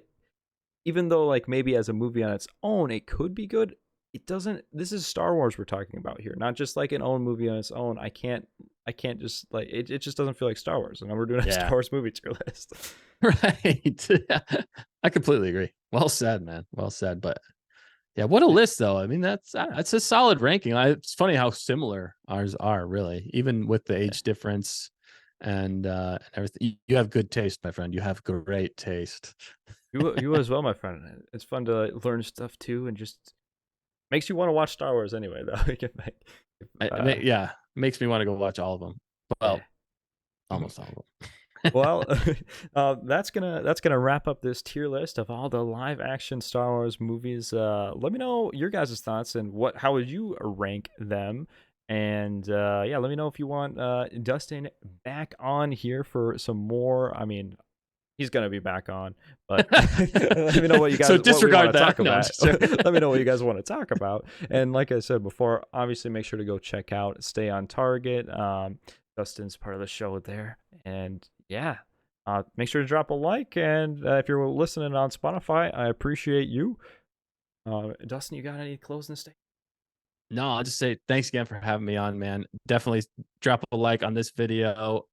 even though like maybe as a movie on its own it could be good, it doesn't. This is Star Wars we're talking about here, not just like an own movie on its own. I can't just like it just doesn't feel like Star Wars, and we're doing a Star Yeah. Wars movie tier list. Right. I completely agree. Well said, man. Well said. But yeah, what a list though. I mean, that's a solid ranking. It's funny how similar ours are, really, even with the age difference and everything. You have good taste, my friend. You have great taste. You as well, my friend. It's fun to learn stuff too, and just makes you want to watch Star Wars anyway, though. It can Yeah, makes me want to go watch all of them. yeah. Well, almost all of them. Well, that's gonna wrap up this tier list of all the live action Star Wars movies. Let me know your guys' thoughts and how would you rank them. And yeah, let me know if you want Dustin back on here for some more. I mean, he's gonna be back on, but let me know what you guys So what we disregard want to that. talk No, I'm about. just joking. Let me know what you guys want to talk about. And like I said before, obviously make sure to go check out Stay on Target. Dustin's part of the show there, and yeah, make sure to drop a like. And if you're listening on Spotify, I appreciate you. Dustin, you got any closing statements? No, I'll just say thanks again for having me on, man. Definitely drop a like on this video.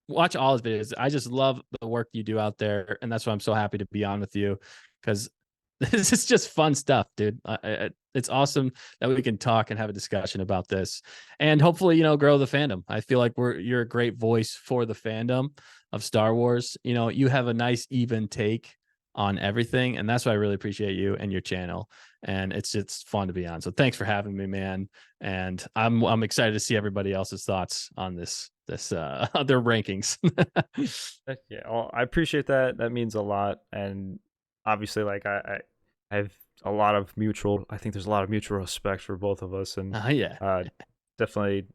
Watch all his videos. I just love the work you do out there, and that's why I'm so happy to be on with you, because this is just fun stuff, dude. It's awesome that we can talk and have a discussion about this, and hopefully, grow the fandom. I feel like you're a great voice for the fandom of Star Wars. You have a nice even take on everything, and that's why I really appreciate you and your channel. And it's fun to be on. So thanks for having me, man. And I'm excited to see everybody else's thoughts on this their rankings. Yeah, well, I appreciate that. That means a lot. And obviously, like I have a lot of mutual. I think there's a lot of mutual respect for both of us, and Yeah. definitely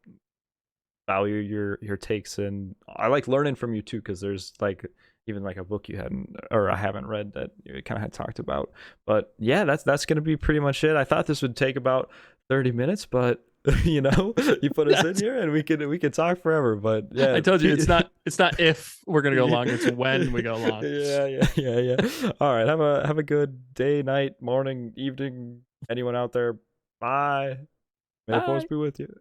value your takes. And I like learning from you too, because there's like even like a book you hadn't or I haven't read that you kind of had talked about. But yeah, that's gonna be pretty much it. I thought this would take about 30 minutes, but you put us in here and we can talk forever. But yeah, I told you it's not if we're gonna go longer, it's when we go long. Yeah. All right, have a good day, night, morning, evening, anyone out there. Bye. May the force Bye. be with you.